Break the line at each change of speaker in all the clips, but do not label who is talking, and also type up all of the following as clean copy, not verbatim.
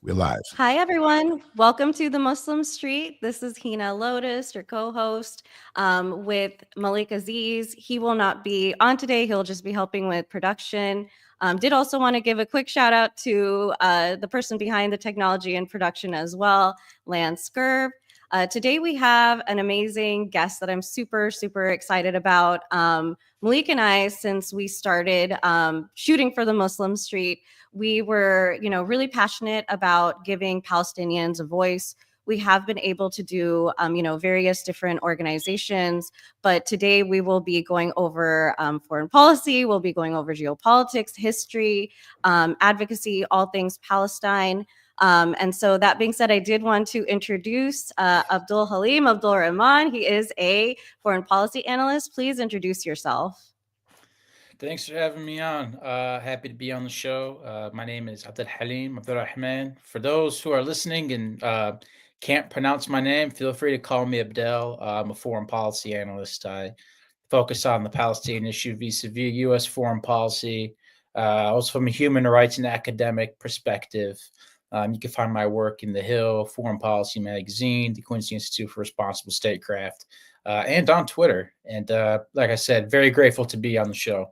We're live.
Hi, everyone. Welcome to the Muslim Street. This is Hina Lotus, your co-host, with Malik Aziz. He will not be on today. He'll just be helping with production. Did also want to give a quick shout out to the person behind the technology and production as well, Lance Skirb. Today we have an amazing guest that I'm super, super excited about. Malik and I, since we started shooting for the Muslim Street, we were, really passionate about giving Palestinians a voice. We have been able to do, various different organizations, but today we will be going over foreign policy. We'll be going over geopolitics, history, advocacy, all things Palestine. And so that being said, I did want to introduce Abdelhalim Abdelrahman. He is a foreign policy analyst. Please introduce yourself.
Thanks for having me on. Happy to be on the show. My name is Abdelhalim Abdelrahman. For those who are listening and can't pronounce my name, feel free to call me Abdel. I'm a foreign policy analyst. I focus on the Palestinian issue vis-a-vis U.S. foreign policy, also from a human rights and academic perspective. You can find my work in The Hill, Foreign Policy Magazine, the Quincy Institute for Responsible Statecraft, and on Twitter. And like I said, very grateful to be on the show.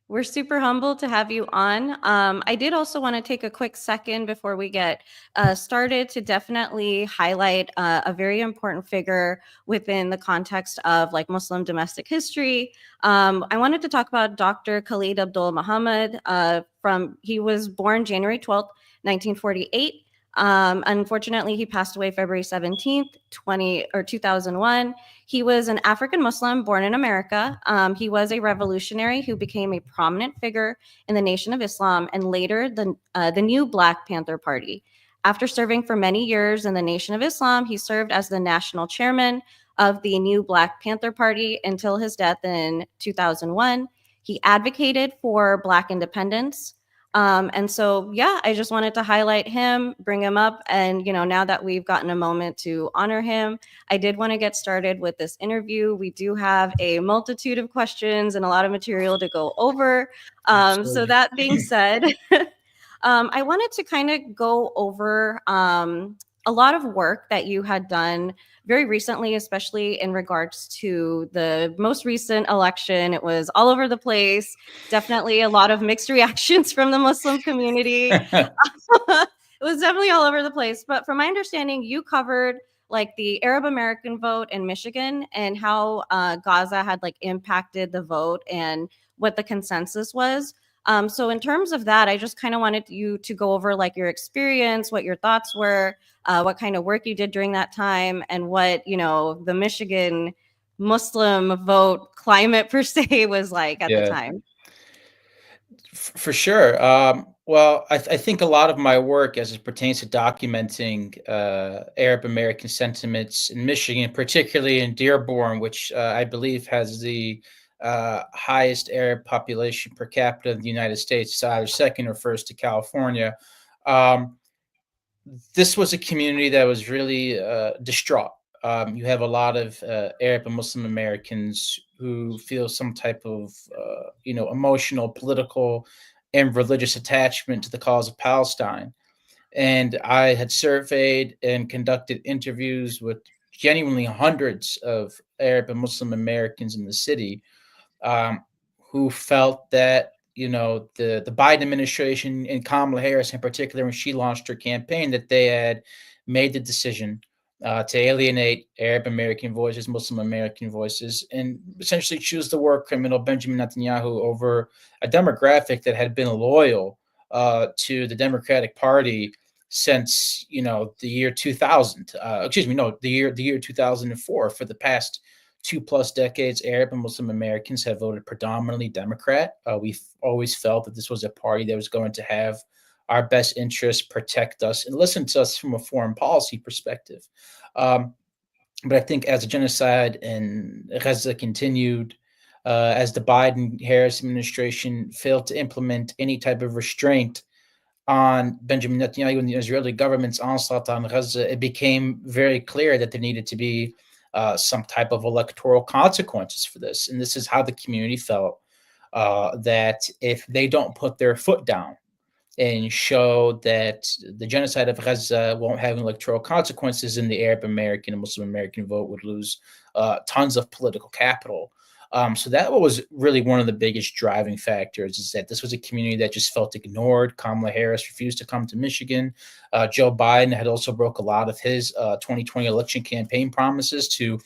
We're super humbled to have you on. I did also want to take a quick second before we get started to definitely highlight a very important figure within the context of like Muslim domestic history. I wanted to talk about Dr. Khalid Abdul Muhammad. He was born January 12th, 1948. Unfortunately, he passed away February 17th, 2001. He was an African Muslim born in America. He was a revolutionary who became a prominent figure in the Nation of Islam and later the new Black Panther Party. After serving for many years in the Nation of Islam, he served as the national chairman of the new Black Panther Party until his death in 2001. He advocated for Black independence. And so, I just wanted to highlight him, bring him up. And, now that we've gotten a moment to honor him, I did want to get started with this interview. We do have a multitude of questions and a lot of material to go over. So that being said, I wanted to kind of go over a lot of work that you had done very recently, especially in regards to the most recent election. It was all over the place. Definitely a lot of mixed reactions from the Muslim community. It was definitely all over the place. But from my understanding, you covered like the Arab American vote in Michigan and how Gaza had like impacted the vote and what the consensus was. So in terms of that, I just kind of wanted you to go over like your experience, what your thoughts were, what kind of work you did during that time, and what, the Michigan Muslim vote climate per se was like at the time.
For sure. Well, I think a lot of my work as it pertains to documenting Arab American sentiments in Michigan, particularly in Dearborn, which I believe has the highest Arab population per capita in the United States, either second or first to California. This was a community that was really distraught. You have a lot of Arab and Muslim Americans who feel some type of, emotional, political, and religious attachment to the cause of Palestine. And I had surveyed and conducted interviews with genuinely hundreds of Arab and Muslim Americans in the city who felt that the Biden administration and Kamala Harris in particular, when she launched her campaign, that they had made the decision to alienate Arab American voices, Muslim American voices, and essentially choose the war criminal Benjamin Netanyahu over a demographic that had been loyal to the Democratic Party since the year 2000. The year 2004. For the past 2+ decades, Arab and Muslim Americans have voted predominantly Democrat. We've always felt that this was a party that was going to have our best interests, protect us, and listen to us from a foreign policy perspective. But I think as the genocide in Gaza continued, as the Biden-Harris administration failed to implement any type of restraint on Benjamin Netanyahu and the Israeli government's onslaught on Gaza, it became very clear that there needed to be some type of electoral consequences for this. And this is how the community felt, that if they don't put their foot down and show that the genocide of Gaza won't have electoral consequences, and the Arab American and Muslim American vote would lose tons of political capital. So that was really one of the biggest driving factors, is that this was a community that just felt ignored. Kamala Harris refused to come to Michigan. Joe Biden had also broke a lot of his 2020 election campaign promises to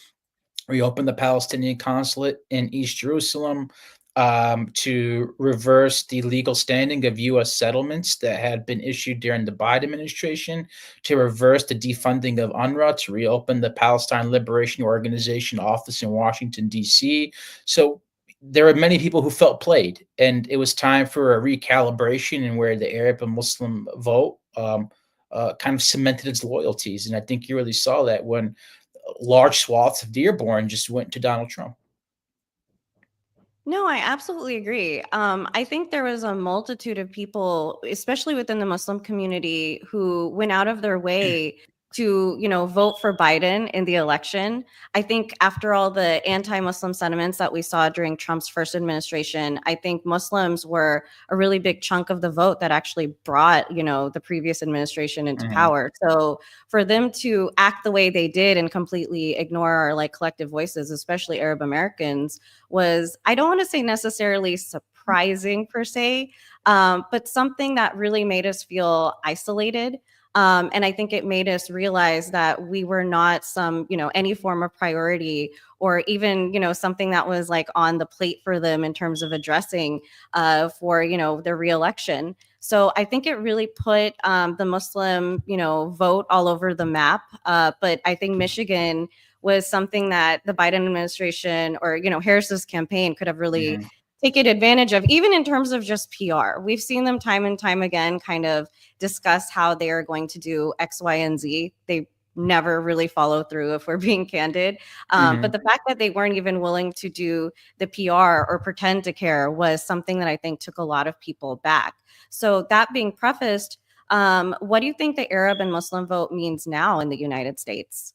reopen the Palestinian consulate in East Jerusalem, to reverse the legal standing of U.S. settlements that had been issued during the Biden administration, to reverse the defunding of UNRWA, to reopen the Palestine Liberation Organization office in Washington, D.C. So there are many people who felt played, and it was time for a recalibration in where the Arab and Muslim vote kind of cemented its loyalties. And I think you really saw that when large swaths of Dearborn just went to Donald Trump.
No, I absolutely agree. I think there was a multitude of people, especially within the Muslim community, who went out of their way to, vote for Biden in the election. I think after all the anti-Muslim sentiments that we saw during Trump's first administration, I think Muslims were a really big chunk of the vote that actually brought, the previous administration into
Mm-hmm.
power. So for them to act the way they did and completely ignore our like collective voices, especially Arab Americans, was, I don't want to say necessarily surprising per se, but something that really made us feel isolated. And I think it made us realize that we were not any form of priority, or even, something that was like on the plate for them in terms of addressing for, their reelection. So I think it really put the Muslim, vote all over the map. But I think Michigan was something that the Biden administration, or, Harris's campaign could have really
Mm-hmm.
taken advantage of, even in terms of just PR. We've seen them time and time again kind of discuss how they are going to do X, Y, and Z. They never really follow through, if we're being candid.
Mm-hmm.
But the fact that they weren't even willing to do the PR or pretend to care was something that I think took a lot of people back. So that being prefaced, what do you think the Arab and Muslim vote means now in the United States?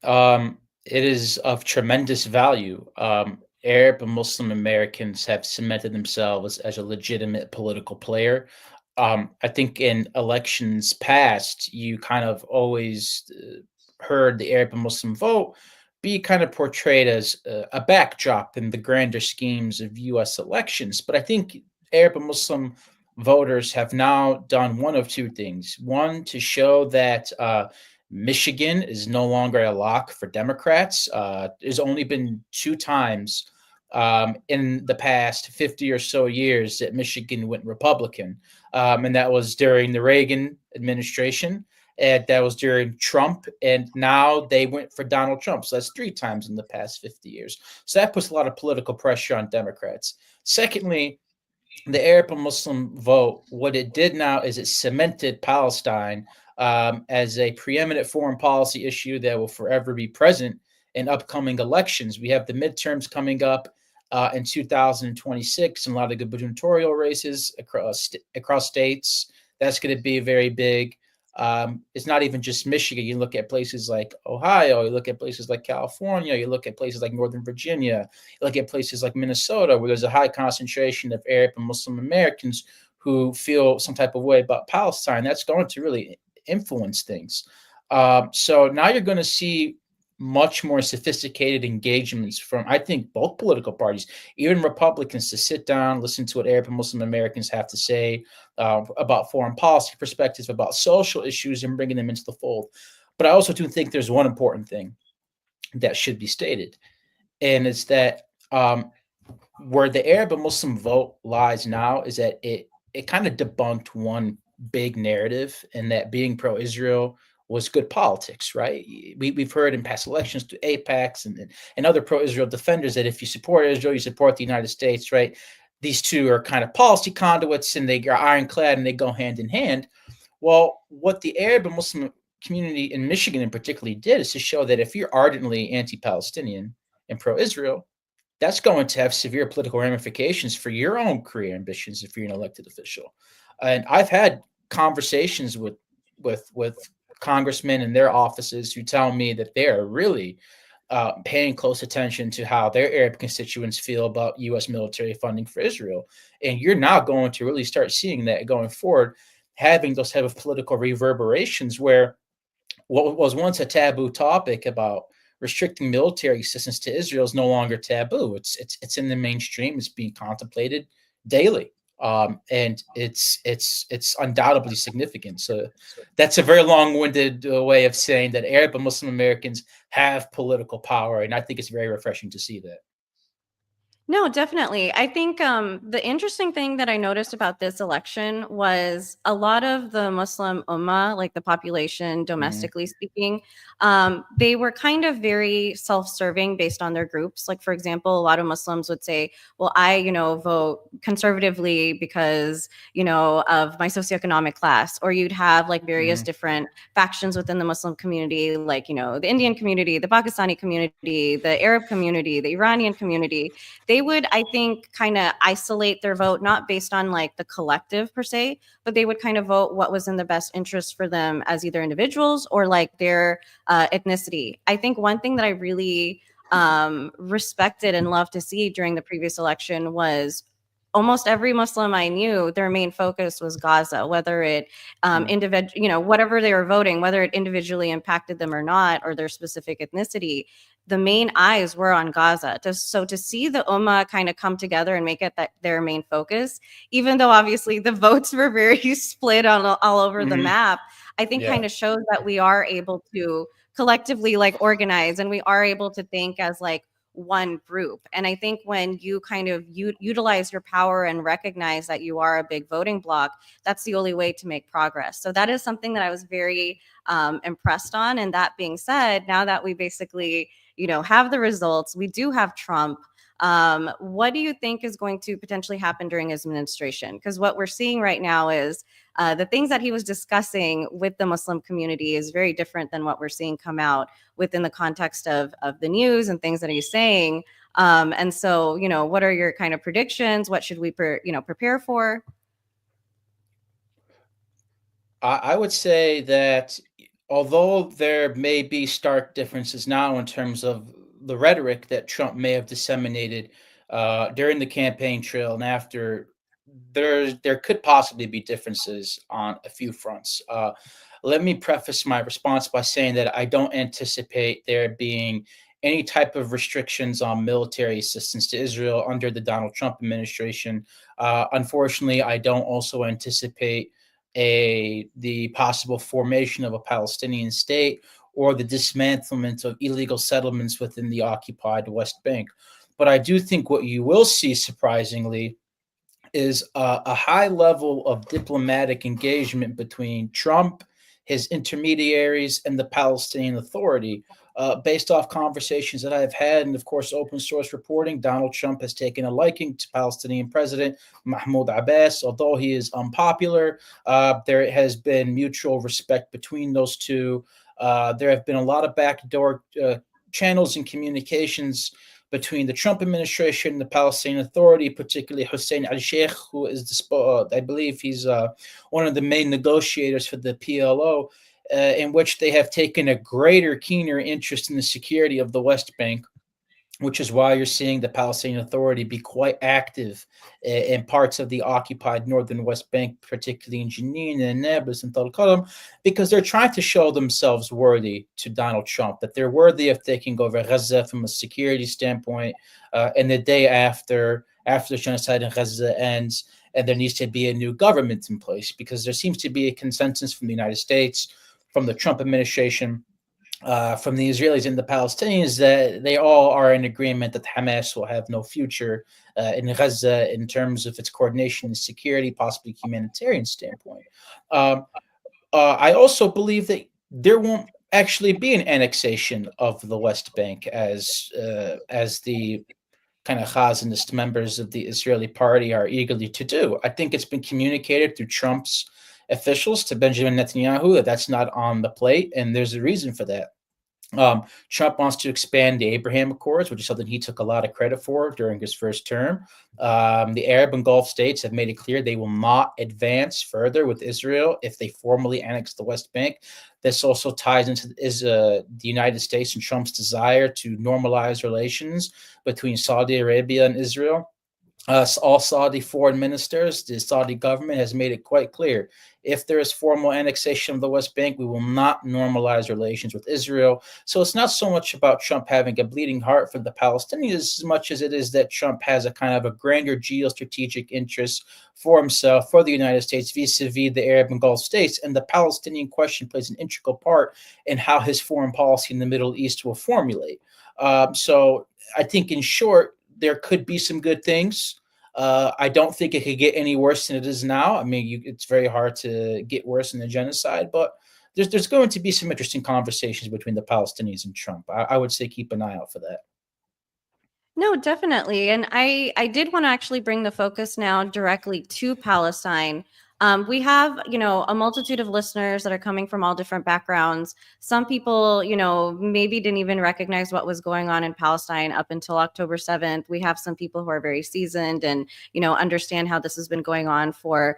It is of tremendous value. Arab and Muslim Americans have cemented themselves as a legitimate political player. I think in elections past, you kind of always heard the Arab and Muslim vote be kind of portrayed as a backdrop in the grander schemes of U.S. elections. But I think Arab and Muslim voters have now done one of two things. One, to show that Michigan is no longer a lock for Democrats. There's only been two times in the past 50 or so years that Michigan went Republican. And that was during the Reagan administration, and that was during Trump, and now they went for Donald Trump. So that's three times in the past 50 years. So that puts a lot of political pressure on Democrats. Secondly, the Arab and Muslim vote, what it did now is it cemented Palestine as a preeminent foreign policy issue that will forever be present in upcoming elections. We have the midterms coming up in 2026, and a lot of gubernatorial races across states. That's going to be very big. It's not even just Michigan. You look at places like Ohio, you look at places like California, you look at places like Northern Virginia, you look at places like Minnesota, where there's a high concentration of Arab and Muslim Americans who feel some type of way about Palestine. That's going to really influence things. So now you're going to see much more sophisticated engagements from, I think, both political parties, even Republicans, to sit down, listen to what Arab and Muslim Americans have to say about foreign policy perspectives, about social issues, and bringing them into the fold. But I also do think there's one important thing that should be stated, and it's that where the Arab and Muslim vote lies now is that it kind of debunked one big narrative, and that being pro-Israel was good politics, right? We've heard in past elections to APACs and other pro-Israel defenders that if you support Israel, you support the United States, right? These two are kind of policy conduits, and they are ironclad, and they go hand in hand. Well, what the Arab and Muslim community in Michigan in particular did is to show that if you're ardently anti-Palestinian and pro-Israel, that's going to have severe political ramifications for your own career ambitions if you're an elected official. And I've had conversations with congressmen in their offices who tell me that they are really paying close attention to how their Arab constituents feel about U.S. military funding for Israel. And you're now going to really start seeing that going forward, having those type of political reverberations where what was once a taboo topic about restricting military assistance to Israel is no longer taboo. It's in the mainstream. It's being contemplated daily, and it's undoubtedly significant. So that's a very long-winded way of saying that Arab and Muslim Americans have political power, and I think it's very refreshing to see that.
No, definitely. I think the interesting thing that I noticed about this election was a lot of the Muslim Ummah, like the population,
Mm-hmm.
domestically speaking, they were kind of very self-serving based on their groups. Like, for example, a lot of Muslims would say, well, I, vote conservatively because, of my socioeconomic class. Or you'd have like various
Mm-hmm.
different factions within the Muslim community, like, the Indian community, the Pakistani community, the Arab community, the Iranian community. They would, I think, kind of isolate their vote, not based on like the collective per se, but they would kind of vote what was in the best interest for them as either individuals or like their ethnicity. I think one thing that I really respected and loved to see during the previous election was almost every Muslim I knew, their main focus was Gaza, whether it whatever they were voting, whether it individually impacted them or not, or their specific ethnicity, the main eyes were on Gaza. So to see the Ummah kind of come together and make it their main focus, even though obviously the votes were very split on all over the
Mm-hmm.
map, I think
Yeah.
kind of shows that we are able to collectively like organize, and we are able to think as like one group. And I think when you kind of utilize your power and recognize that you are a big voting bloc, that's the only way to make progress. So that is something that I was very impressed on. And that being said, now that we basically, have the results, we do have Trump. What do you think is going to potentially happen during his administration? Because what we're seeing right now is the things that he was discussing with the Muslim community is very different than what we're seeing come out within the context of the news and things that he's saying. And so, what are your kind of predictions? What should we, prepare for?
I would say that although there may be stark differences now in terms of the rhetoric that Trump may have disseminated during the campaign trail and after, there could possibly be differences on a few fronts. Let me preface my response by saying that I don't anticipate there being any type of restrictions on military assistance to Israel under the Donald Trump administration. Unfortunately, I don't also anticipate the possible formation of a Palestinian state or the dismantlement of illegal settlements within the occupied West Bank. But I do think what you will see, surprisingly, is a high level of diplomatic engagement between Trump, his intermediaries, and the Palestinian Authority. Based off conversations that I've had, and of course, open source reporting, Donald Trump has taken a liking to Palestinian President Mahmoud Abbas. Although he is unpopular, there has been mutual respect between those two. There have been a lot of backdoor channels and communications between the Trump administration and the Palestinian Authority, particularly Hussein al-Sheikh, who is, I believe he's one of the main negotiators for the PLO, in which they have taken a greater, keener interest in the security of the West Bank, which is why you're seeing the Palestinian Authority be quite active in parts of the occupied northern West Bank, particularly in Jenin and Nablus and Tal Qalam, because they're trying to show themselves worthy to Donald Trump, that they're worthy of taking over Gaza from a security standpoint, and the day after the genocide in Gaza ends, and there needs to be a new government in place, because there seems to be a consensus from the United States, from the Trump administration, from the Israelis and the Palestinians, that they all are in agreement that Hamas will have no future in Gaza in terms of its coordination and security, possibly humanitarian standpoint. Um, I also believe that there won't actually be an annexation of the West Bank as the kind of Chazanist members of the Israeli party are eagerly to do. I think it's been communicated through Trump's officials to Benjamin Netanyahu that that's not on the plate, and there's a reason for that. Trump wants to expand the Abraham Accords, which is something he took a lot of credit for during his first term. The Arab and Gulf states have made it clear they will not advance further with Israel if they formally annex the West Bank. This also ties into the United States and Trump's desire to normalize relations between Saudi Arabia and Israel. All Saudi foreign ministers, the Saudi government has made it quite clear if there is formal annexation of the West Bank, we will not normalize relations with Israel. So it's not so much about Trump having a bleeding heart for the Palestinians as much as it is that Trump has a kind of a grander geostrategic interest for himself, for the United States, vis-a-vis the Arab and Gulf states. And the Palestinian question plays an integral part in how his foreign policy in the Middle East will formulate. So I think, in short, there could be some good things. I don't think it could get any worse than it is now. I mean, it's very hard to get worse than the genocide, but there's going to be some interesting conversations between the Palestinians and Trump. I would say keep an eye out for that.
No, definitely. And I did want to actually bring the focus now directly to Palestine. We have, a multitude of listeners that are coming from all different backgrounds. Some people, maybe didn't even recognize what was going on in Palestine up until October 7th. We have some people who are very seasoned and, understand how this has been going on for,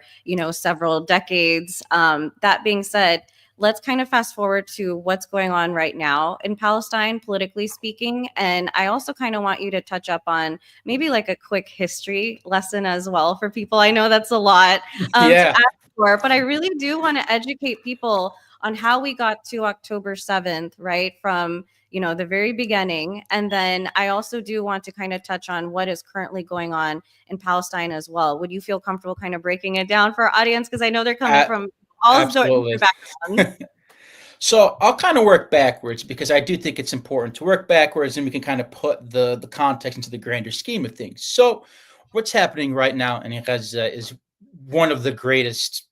several decades. That being said, let's kind of fast forward to what's going on right now in Palestine, politically speaking. And I also kind of want you to touch up on maybe like a quick history lesson as well for people. I know that's a lot to
Yeah,
ask for, but I really do want to educate people on how we got to October 7th, right? From the very beginning. And then I also do want to kind of touch on what is currently going on in Palestine as well. Would you feel comfortable kind of breaking it down for our audience? Because I know they're coming
a-
from all different
absolutely.
backgrounds.
So I'll kind of work backwards because I do think it's important to work backwards, and we can kind of put the context into the grander scheme of things. So what's happening right now in Gaza is one of the greatest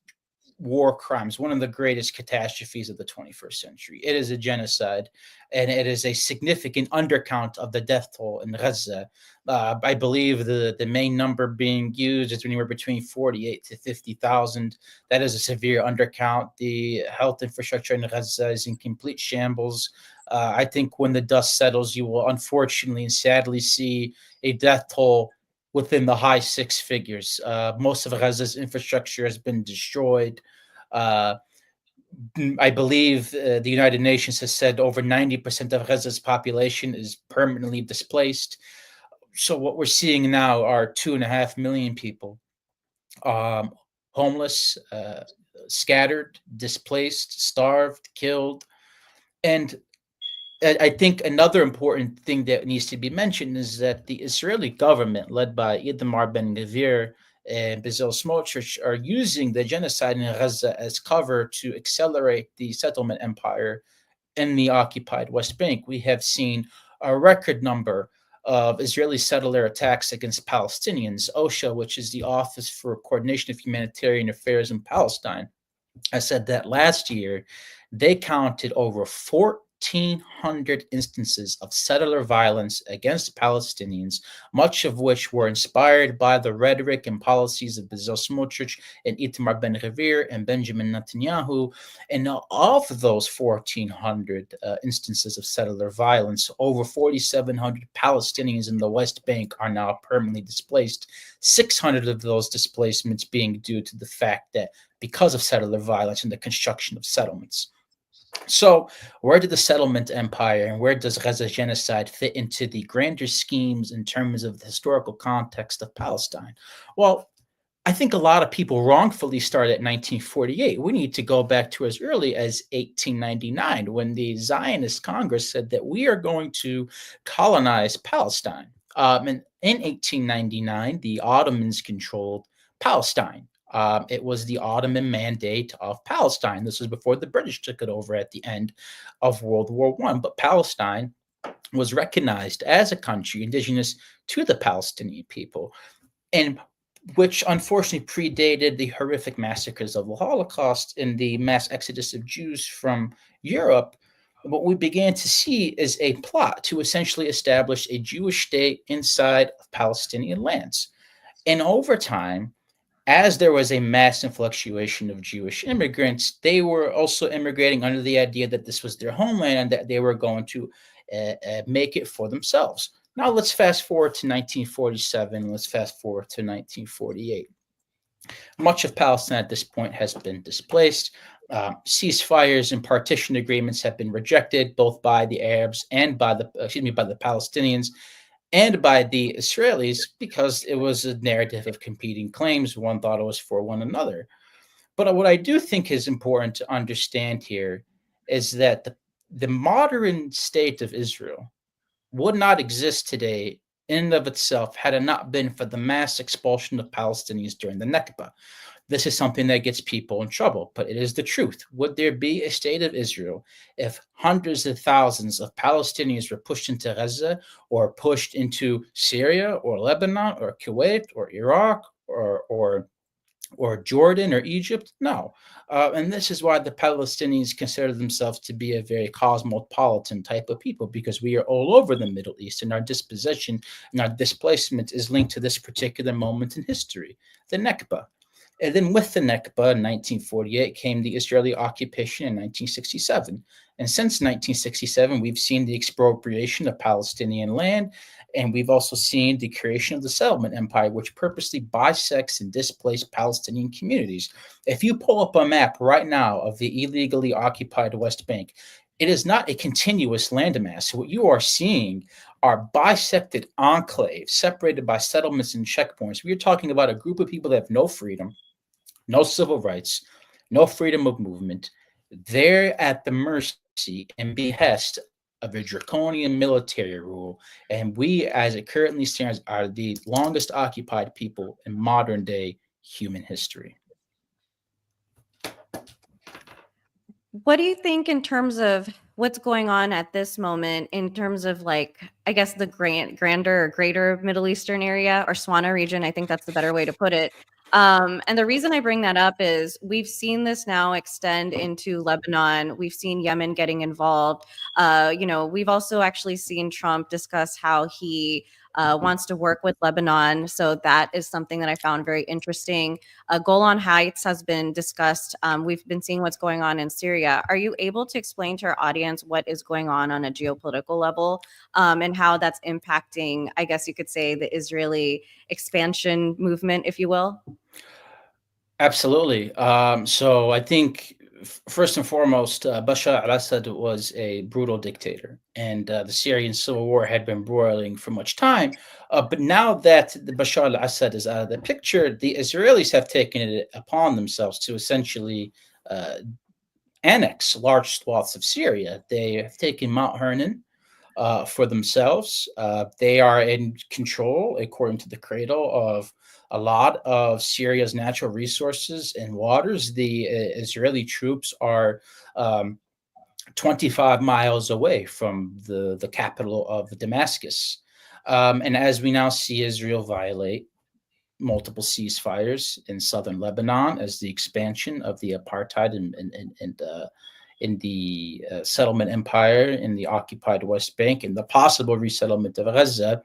war crimes, one of the greatest catastrophes of the 21st century. It is a genocide, and it is a significant undercount of the death toll in Gaza. I believe the main number being used is anywhere between 48 to 50,000. That is a severe undercount. The health infrastructure in Gaza is in complete shambles. I think when the dust settles, you will unfortunately and sadly see a death toll within the high six figures. Most of Gaza's infrastructure has been destroyed. Uh, I believe the United Nations has said over 90% of Gaza's population is permanently displaced. So what we're seeing now are 2.5 million people, um, homeless, scattered, displaced, starved, killed. And I think another important thing that needs to be mentioned is that the Israeli government, led by Itamar Ben-Gvir and Bezalel Smotrich, are using the genocide in Gaza as cover to accelerate the settlement empire in the occupied West Bank. We have seen a record number of Israeli settler attacks against Palestinians. OSHA, which is the Office for Coordination of Humanitarian Affairs in Palestine, I said that last year they counted over 1,400 instances of settler violence against Palestinians, much of which were inspired by the rhetoric and policies of Bezalel Smotrich and Itamar Ben-Gvir and Benjamin Netanyahu. And of those 1,400 instances of settler violence, over 4,700 Palestinians in the West Bank are now permanently displaced. 600 of those displacements being due to the fact that because of settler violence and the construction of settlements. So, where did the settlement empire and where does Gaza genocide fit into the grander schemes in terms of the historical context of Palestine? Well, I think a lot of people wrongfully start at 1948. We need to go back to as early as 1899 when the Zionist Congress said that we are going to colonize Palestine. And in 1899, the Ottomans controlled Palestine. It was the Ottoman mandate of Palestine. This was before the British took it over at the end of World War I. But Palestine was recognized as a country indigenous to the Palestinian people, and which unfortunately predated the horrific massacres of the Holocaust and the mass exodus of Jews from Europe. What we began to see is a plot to essentially establish a Jewish state inside of Palestinian lands. And over time, as there was a mass influxuation of Jewish immigrants, they were also immigrating under the idea that this was their homeland and that they were going to make it for themselves. Now let's fast forward to 1947. Let's fast forward to 1948. Much of Palestine at this point has been displaced. Ceasefires and partition agreements have been rejected both by the Arabs and by the Palestinians and by the Israelis because it was a narrative of competing claims. One thought it was for one another. But what I do think is important to understand here is that the modern state of Israel would not exist today in and of itself had it not been for the mass expulsion of Palestinians during the Nakba. This is something that gets people in trouble, but it is the truth. Would there be a state of Israel if hundreds of thousands of Palestinians were pushed into Gaza or pushed into Syria or Lebanon or Kuwait or Iraq or Jordan or Egypt? No. And this is why the Palestinians consider themselves to be a very cosmopolitan type of people, because we are all over the Middle East, and our disposition and our displacement is linked to this particular moment in history, the Nakba. And then with the Nakba in 1948 came the Israeli occupation in 1967. And since 1967, we've seen the expropriation of Palestinian land, and we've also seen the creation of the settlement empire, which purposely bisects and displaced Palestinian communities. If you pull up a map right now of the illegally occupied West Bank, it is not a continuous landmass. What you are seeing are bisected enclaves separated by settlements and checkpoints. We are talking about a group of people that have no freedom, no civil rights, no freedom of movement. They're at the mercy and behest of a draconian military rule. And we, as it currently stands, are the longest occupied people in modern day human history.
What do you think in terms of what's going on at this moment in terms of, like, I guess the grander or greater Middle Eastern area or Swana region? I think that's the better way to put it. And the reason I bring that up is we've seen this now extend into Lebanon. We've seen Yemen getting involved. We've also actually seen Trump discuss how he wants to work with Lebanon. So that is something that I found very interesting. Golan Heights has been discussed. We've been seeing what's going on in Syria. Are you able to explain to our audience what is going on a geopolitical level, and how that's impacting, I guess you could say, the Israeli expansion movement, if you will?
Absolutely. So I think first and foremost, Bashar al-Assad was a brutal dictator, and the Syrian civil war had been broiling for much time. But now that the Bashar al-Assad is out of the picture, the Israelis have taken it upon themselves to essentially annex large swaths of Syria. They have taken Mount Hermon for themselves. They are in control, according to the Cradle, of a lot of Syria's natural resources and waters. The Israeli troops are 25 miles away from the capital of Damascus. And as we now see Israel violate multiple ceasefires in southern Lebanon, as the expansion of the apartheid in the settlement empire in the occupied West Bank and the possible resettlement of Gaza,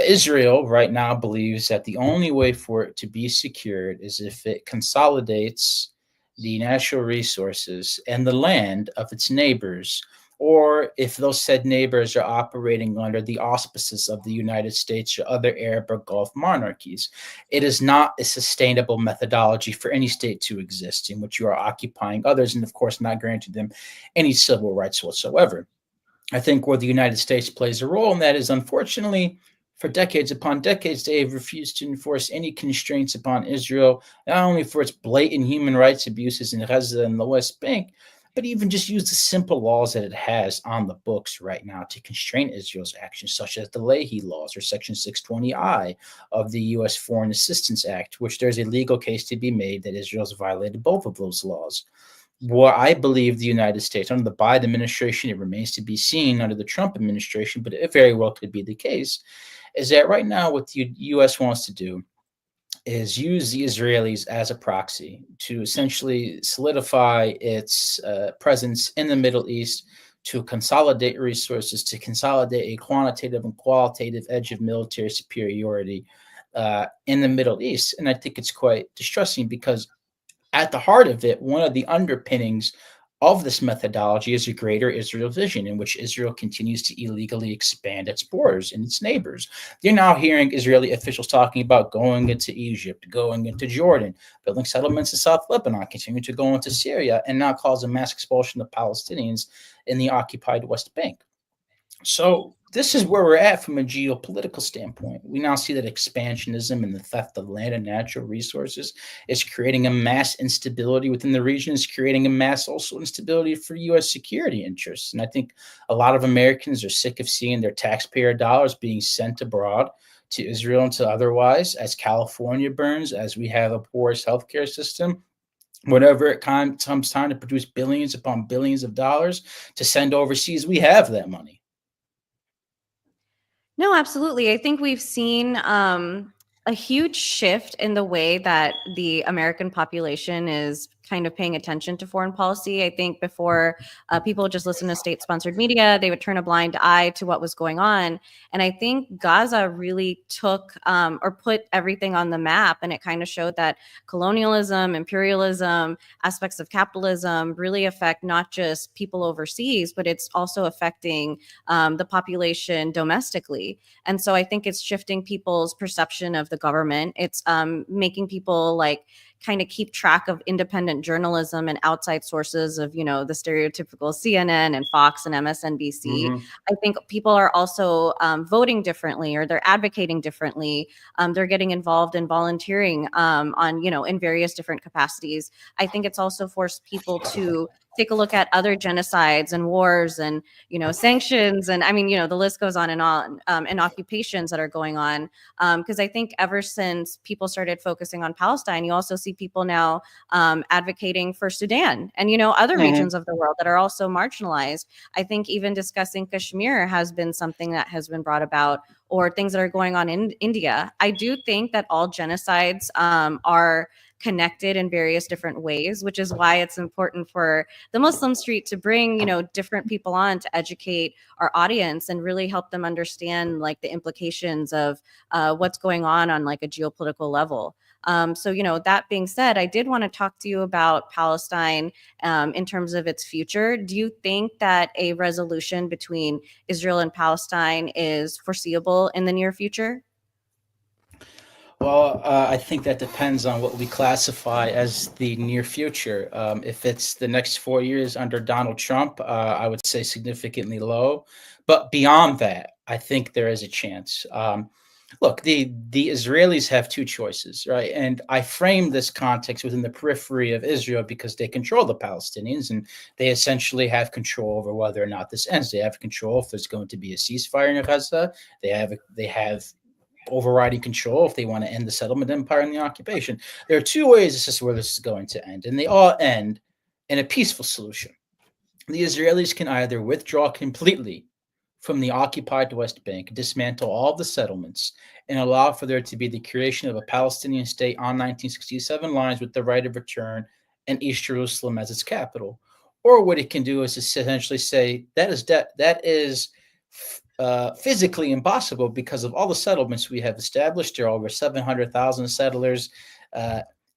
Israel right now believes that the only way for it to be secured is if it consolidates the natural resources and the land of its neighbors, or if those said neighbors are operating under the auspices of the United States or other Arab or Gulf monarchies. It is not a sustainable methodology for any state to exist in which you are occupying others and, of course, not granting them any civil rights whatsoever. I think where the United States plays a role in that is, unfortunately, for decades upon decades, they have refused to enforce any constraints upon Israel, not only for its blatant human rights abuses in Gaza and the West Bank, but even just use the simple laws that it has on the books right now to constrain Israel's actions, such as the Leahy laws or Section 620I of the U.S. Foreign Assistance Act, which there's a legal case to be made that Israel's violated both of those laws. What I believe the United States, under the Biden administration, it remains to be seen under the Trump administration, but it very well could be the case, is that right now what the U.S. wants to do is use the Israelis as a proxy to essentially solidify its presence in the Middle East, to consolidate resources, to consolidate a quantitative and qualitative edge of military superiority. in the Middle East. And I think it's quite distressing because at the heart of it, one of the underpinnings of this methodology is a greater Israel vision in which Israel continues to illegally expand its borders and its neighbors. You're now hearing Israeli officials talking about going into Egypt, going into Jordan, building settlements in South Lebanon, continuing to go into Syria, and now cause a mass expulsion of Palestinians in the occupied West Bank. So this is where we're at from a geopolitical standpoint. We now see that expansionism and the theft of land and natural resources is creating a mass instability within the region, is creating a mass also instability for U.S. security interests. And I think a lot of Americans are sick of seeing their taxpayer dollars being sent abroad to Israel and to otherwise, as California burns, as we have a porous healthcare system. Whenever it comes time to produce billions upon billions of dollars to send overseas, we have that money.
No, absolutely. I think we've seen a huge shift in the way that the American population is kind of paying attention to foreign policy. I think before people just listen to state-sponsored media, they would turn a blind eye to what was going on. And I think Gaza really took or put everything on the map, and it kind of showed that colonialism, imperialism, aspects of capitalism really affect not just people overseas, but it's also affecting the population domestically. And so I think it's shifting people's perception of the government. It's making people like kind of keep track of independent journalism and outside sources of, you know, the stereotypical CNN and Fox and MSNBC.
Mm-hmm.
I think people are also voting differently, or they're advocating differently. They're getting involved in volunteering on, you know, in various different capacities. I think it's also forced people to take a look at other genocides and wars and, you know, sanctions. And I mean, you know, the list goes on, and occupations that are going on. Because I think ever since people started focusing on Palestine, you also see people now advocating for Sudan and, you know, other regions of the world that are also marginalized. I think even discussing Kashmir has been something that has been brought about, or things that are going on in India. I do think that all genocides are connected in various different ways, which is why it's important for the Muslim street to bring, you know, different people on to educate our audience and really help them understand like the implications of what's going on like a geopolitical level. So, you know, that being said, I did want to talk to you about Palestine in terms of its future. Do you think that a resolution between Israel and Palestine is foreseeable in the near future?
Well, I think that depends on what we classify as the near future. If it's the next 4 years under Donald Trump, I would say significantly low. But beyond that, I think there is a chance. Look, the Israelis have two choices, right? And I frame this context within the periphery of Israel because they control the Palestinians, and they essentially have control over whether or not this ends. They have control if there's going to be a ceasefire in Gaza. They have overriding control if they want to end the settlement empire and the occupation. There are two ways this is where this is going to end, and they all end in a peaceful solution. The Israelis can either withdraw completely from the occupied West Bank, dismantle all of the settlements, and allow for there to be the creation of a Palestinian state on 1967 lines with the right of return and East Jerusalem as its capital. Or what it can do is essentially say that is physically impossible because of all the settlements we have established. There are over 700,000 settlers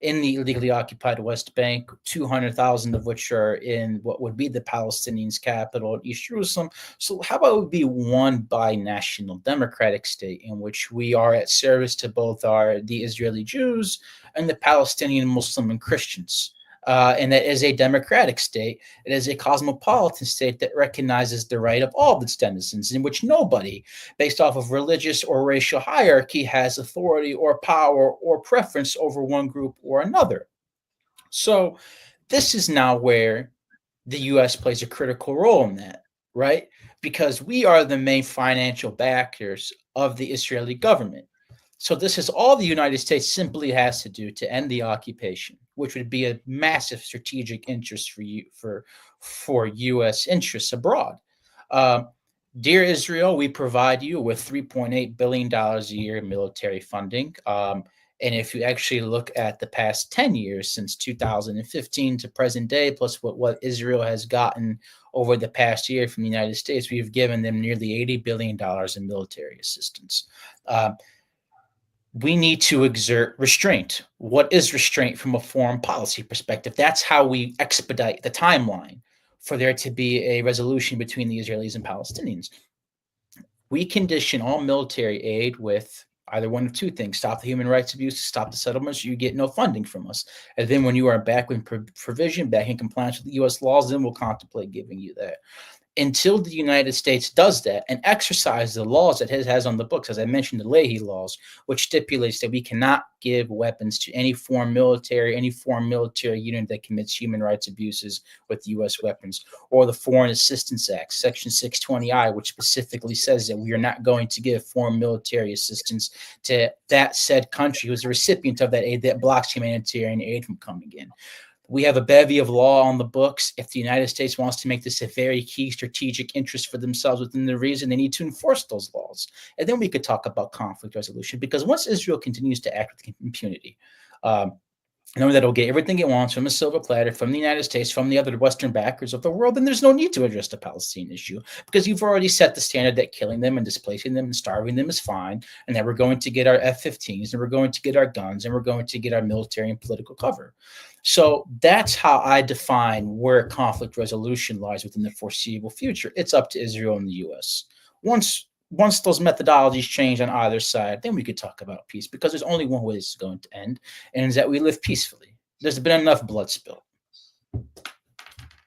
in the illegally occupied West Bank, 200,000 of which are in what would be the Palestinians' capital, East Jerusalem. So how about we be one binational democratic state in which we are at service to both the Israeli Jews and the Palestinian Muslim and Christians? And that is a democratic state. It is a cosmopolitan state that recognizes the right of all of its denizens, in which nobody, based off of religious or racial hierarchy, has authority or power or preference over one group or another. So this is now where the U.S. plays a critical role in that, right? Because we are the main financial backers of the Israeli government. So this is all the United States simply has to do to end the occupation, which would be a massive strategic interest for U.S. interests abroad. Uh, Dear Israel, we provide you with $3.8 billion a year in military funding. And if you actually look at the past 10 years, since 2015 to present day, plus what Israel has gotten over the past year from the United States, we've given them nearly $80 billion in military assistance. we need to exert restraint. What is restraint from a foreign policy perspective? That's how we expedite the timeline for there to be a resolution between the Israelis and Palestinians. We condition all military aid with either one of two things: stop the human rights abuse, stop the settlements, you get no funding from us. And then when you are back in provision, back in compliance with the U.S. laws, then we'll contemplate giving you that. Until the United States does that and exercises the laws that it has on the books, as I mentioned, the Leahy laws, which stipulates that we cannot give weapons to any foreign military unit that commits human rights abuses with U.S. weapons, or the Foreign Assistance Act, Section 620I, which specifically says that we are not going to give foreign military assistance to that said country who's a recipient of that aid that blocks humanitarian aid from coming in. We have a bevy of law on the books. If the United States wants to make this a very key strategic interest for themselves within the region, they need to enforce those laws. And then we could talk about conflict resolution, because once Israel continues to act with impunity, knowing that it'll get everything it wants from a silver platter, from the United States, from the other Western backers of the world, then there's no need to address the Palestinian issue, because you've already set the standard that killing them and displacing them and starving them is fine, and that we're going to get our F-15s, and we're going to get our guns, and we're going to get our military and political cover. So that's how I define where conflict resolution lies within the foreseeable future. It's up to Israel and the U.S. Once those methodologies change on either side, then we could talk about peace, because there's only one way this is going to end, and is that we live peacefully. There's been enough blood spilled.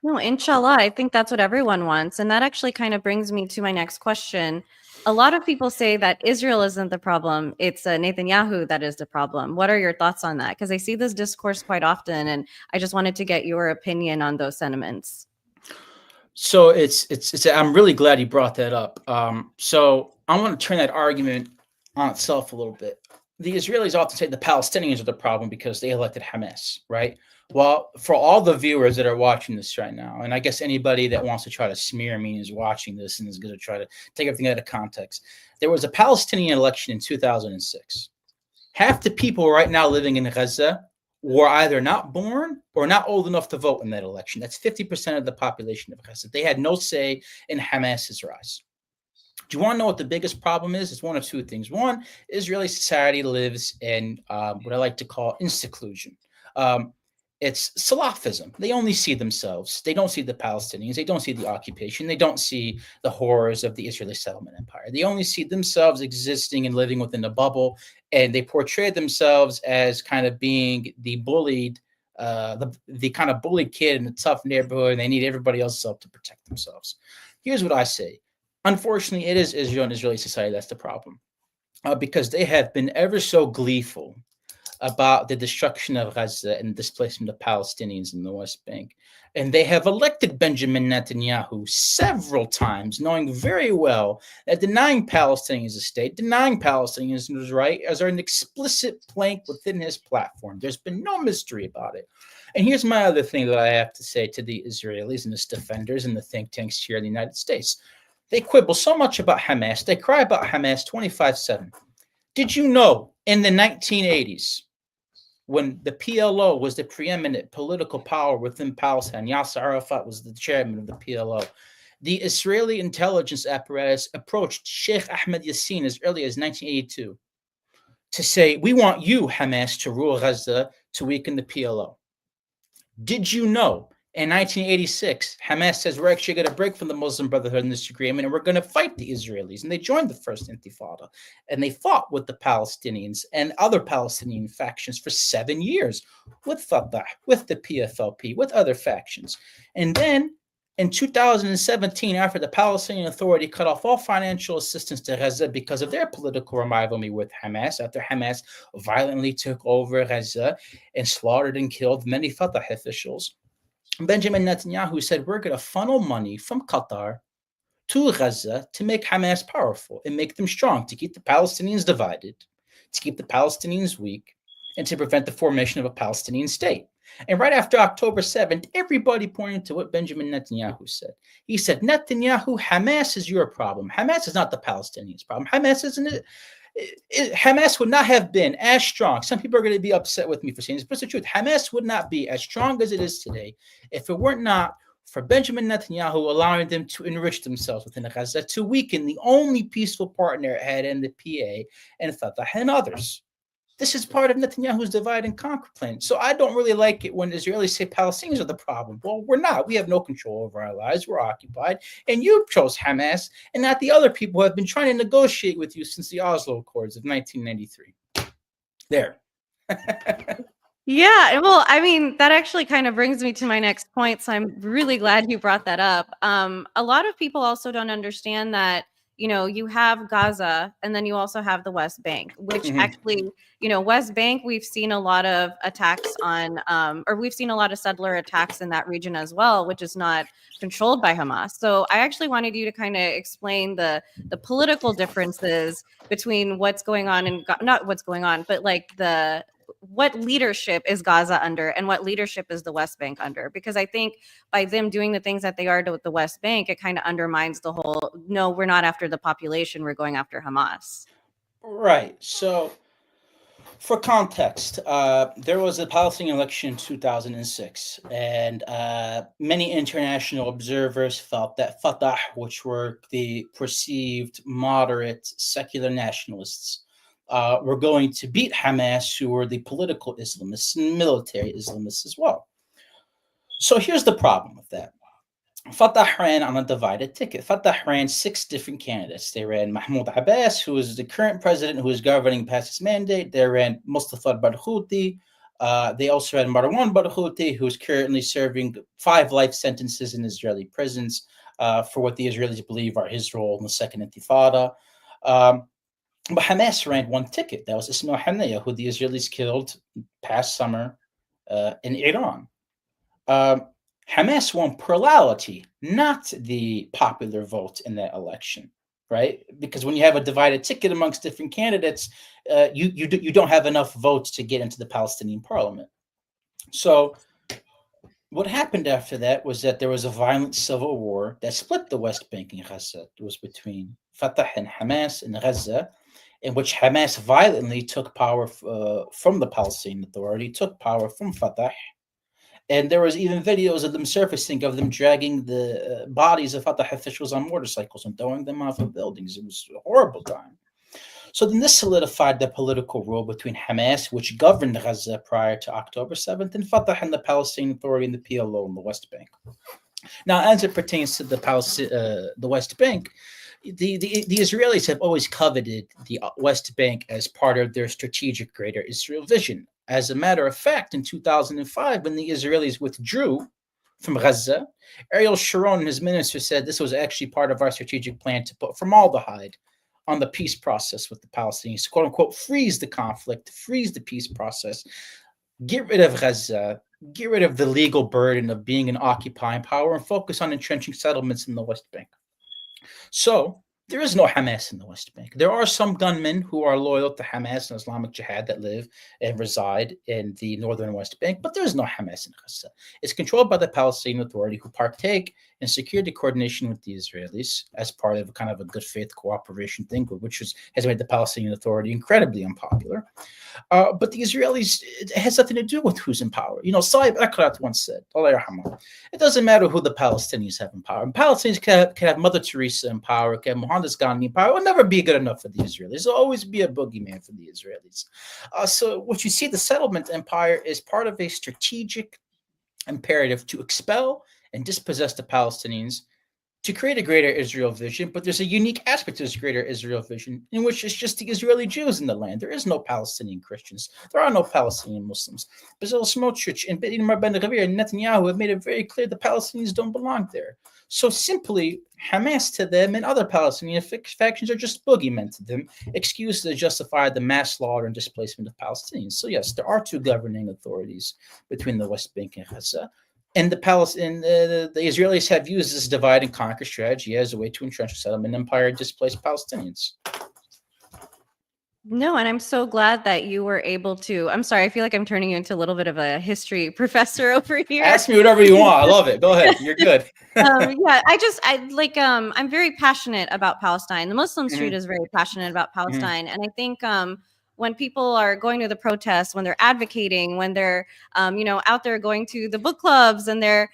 No, inshallah, I think that's what everyone wants. And that actually kind of brings me to my next question. A lot of people say that Israel isn't the problem. It's Netanyahu that is the problem. What are your thoughts on that? Because I see this discourse quite often, and I just wanted to get your opinion on those sentiments.
So I'm really glad you brought that up. So I want to turn that argument on itself a little bit. The Israelis often say the Palestinians are the problem because they elected Hamas, right? Well, for all the viewers that are watching this right now, and I guess anybody that wants to try to smear me is watching this and is going to try to take everything out of context. There was a Palestinian election in 2006. Half the people right now living in Gaza were either not born or not old enough to vote in that election. That's 50% of the population of Gaza. They had no say in Hamas's rise. Do you want to know what the biggest problem is? It's one of two things. One, Israeli society lives in what I like to call inseclusion. It's Salafism. They only see themselves. They don't see the Palestinians. They don't see the occupation. They don't see the horrors of the Israeli settlement empire. They only see themselves existing and living within a bubble, and they portray themselves as kind of being the bullied, the kind of bullied kid in the tough neighborhood, and they need everybody else's help to protect themselves. Here's what I say. Unfortunately, it is Israel and Israeli society that's the problem, because they have been ever so gleeful about the destruction of Gaza and displacement of Palestinians in the West Bank. And they have elected Benjamin Netanyahu several times, knowing very well that denying Palestinians a state, denying Palestinians his right, as an explicit plank within his platform. There's been no mystery about it. And here's my other thing that I have to say to the Israelis and its defenders and the think tanks here in the United States. They quibble so much about Hamas. They cry about Hamas 24/7. Did you know in the 1980s, when the PLO was the preeminent political power within Palestine, Yasser Arafat was the chairman of the PLO, the Israeli intelligence apparatus approached Sheikh Ahmed Yassin as early as 1982 to say, we want you, Hamas, to rule Gaza to weaken the PLO. Did you know in 1986, Hamas says we're actually going to break from the Muslim Brotherhood in this agreement and we're going to fight the Israelis. And they joined the first Intifada. And they fought with the Palestinians and other Palestinian factions for 7 years with Fatah, with the PFLP, with other factions. And then in 2017, after the Palestinian Authority cut off all financial assistance to Gaza because of their political rivalry with Hamas, after Hamas violently took over Gaza and slaughtered and killed many Fatah officials, Benjamin Netanyahu said, we're going to funnel money from Qatar to Gaza to make Hamas powerful and make them strong, to keep the Palestinians divided, to keep the Palestinians weak, and to prevent the formation of a Palestinian state. And right after October 7th, everybody pointed to what Benjamin Netanyahu said. He said, Netanyahu, Hamas is your problem. Hamas is not the Palestinians' problem. Hamas isn't it. Hamas would not have been as strong. Some people are going to be upset with me for saying this, but it's the truth. Hamas would not be as strong as it is today if it were not for Benjamin Netanyahu allowing them to enrich themselves within Gaza, to weaken the only peaceful partner it had in the PA and Fatah and others. This is part of Netanyahu's divide and conquer plan. So I don't really like it when Israelis say Palestinians are the problem. Well, we're not. We have no control over our lives. We're occupied. And you chose Hamas and not the other people who have been trying to negotiate with you since the Oslo Accords of 1993. There.
Yeah, well, I mean, that actually kind of brings me to my next point. So I'm really glad you brought that up. A lot of people also don't understand that, you have Gaza and then you also have the West Bank, which actually, West Bank, we've seen a lot of attacks on, or we've seen a lot of settler attacks in that region as well, which is not controlled by Hamas. So I actually wanted you to kind of explain the political differences between what's going on and not what's going on, but like what leadership is Gaza under and what leadership is the West Bank under? Because I think by them doing the things that they are with the West Bank, it kind of undermines the whole, no, we're not after the population, we're going after Hamas.
Right. So, for context, there was a Palestinian election in 2006, and many international observers felt that Fatah, which were the perceived moderate secular nationalists, were going to beat Hamas, who were the political Islamists and military Islamists as well. So here's the problem with that. Fatah ran on a divided ticket. Fatah ran 6 different candidates. They ran Mahmoud Abbas, who is the current president who is governing past his mandate. They ran Mustafa Barghouti. They also ran Marwan Barghouti, who is currently serving 5 life sentences in Israeli prisons for what the Israelis believe are his role in the Second Intifada. But Hamas ran 1 ticket. That was Ismail Haniyeh, who the Israelis killed past summer in Iran. Hamas won plurality, not the popular vote in that election, right? Because when you have a divided ticket amongst different candidates, you don't have enough votes to get into the Palestinian parliament. So what happened after that was that there was a violent civil war that split the West Bank and Gaza. It was between Fatah and Hamas in Gaza, in which Hamas violently took power from the Palestinian Authority, took power from Fatah. And there was even videos of them surfacing of them dragging the bodies of Fatah officials on motorcycles and throwing them off of buildings. It was a horrible time. So then this solidified the political rule between Hamas, which governed Gaza prior to October 7th, and Fatah and the Palestinian Authority and the PLO in the West Bank. Now, as it pertains to the West Bank, the Israelis have always coveted the West Bank as part of their strategic Greater Israel vision. As a matter of fact, in 2005, when the Israelis withdrew from Gaza, Ariel Sharon and his minister said this was actually part of our strategic plan to put formaldehyde on the peace process with the Palestinians, quote unquote, freeze the conflict, freeze the peace process, get rid of Gaza, get rid of the legal burden of being an occupying power, and focus on entrenching settlements in the West Bank. So there is no Hamas in the West Bank. There are some gunmen who are loyal to Hamas and Islamic Jihad that live and reside in the northern West Bank, but there is no Hamas in Gaza. It's controlled by the Palestinian Authority, who partake in security coordination with the Israelis as part of kind of a good faith cooperation thing, which has made the Palestinian Authority incredibly unpopular. But the Israelis, it has nothing to do with who's in power. Saib Akrat once said, it doesn't matter who the Palestinians have in power. And Palestinians can have Mother Teresa in power, can have Mohandas Gandhi in power. It will never be good enough for the Israelis. It'll always be a boogeyman for the Israelis. So what you see, the settlement empire is part of a strategic imperative to expel and dispossess the Palestinians, to create a Greater Israel vision. But there's a unique aspect to this Greater Israel vision in which it's just the Israeli Jews in the land. There is no Palestinian Christians. There are no Palestinian Muslims. Bezalel Smotrich and Itamar Ben-Gvir and Netanyahu have made it very clear the Palestinians don't belong there. So simply, Hamas to them and other Palestinian factions are just boogeymen to them, excuses to justify the mass slaughter and displacement of Palestinians. So yes, there are 2 governing authorities between the West Bank and Gaza. And the Israelis have used this divide and conquer strategy as a way to entrench a settlement empire and displace Palestinians.
No, and I'm so glad that you were able to. I'm sorry, I feel like I'm turning you into a little bit of a history professor over here.
Ask me whatever you want. I love it. Go ahead. You're good.
Yeah, I'm very passionate about Palestine. The Muslim Street is very passionate about Palestine. And I think when people are going to the protests, when they're advocating, when they're out there going to the book clubs, and they're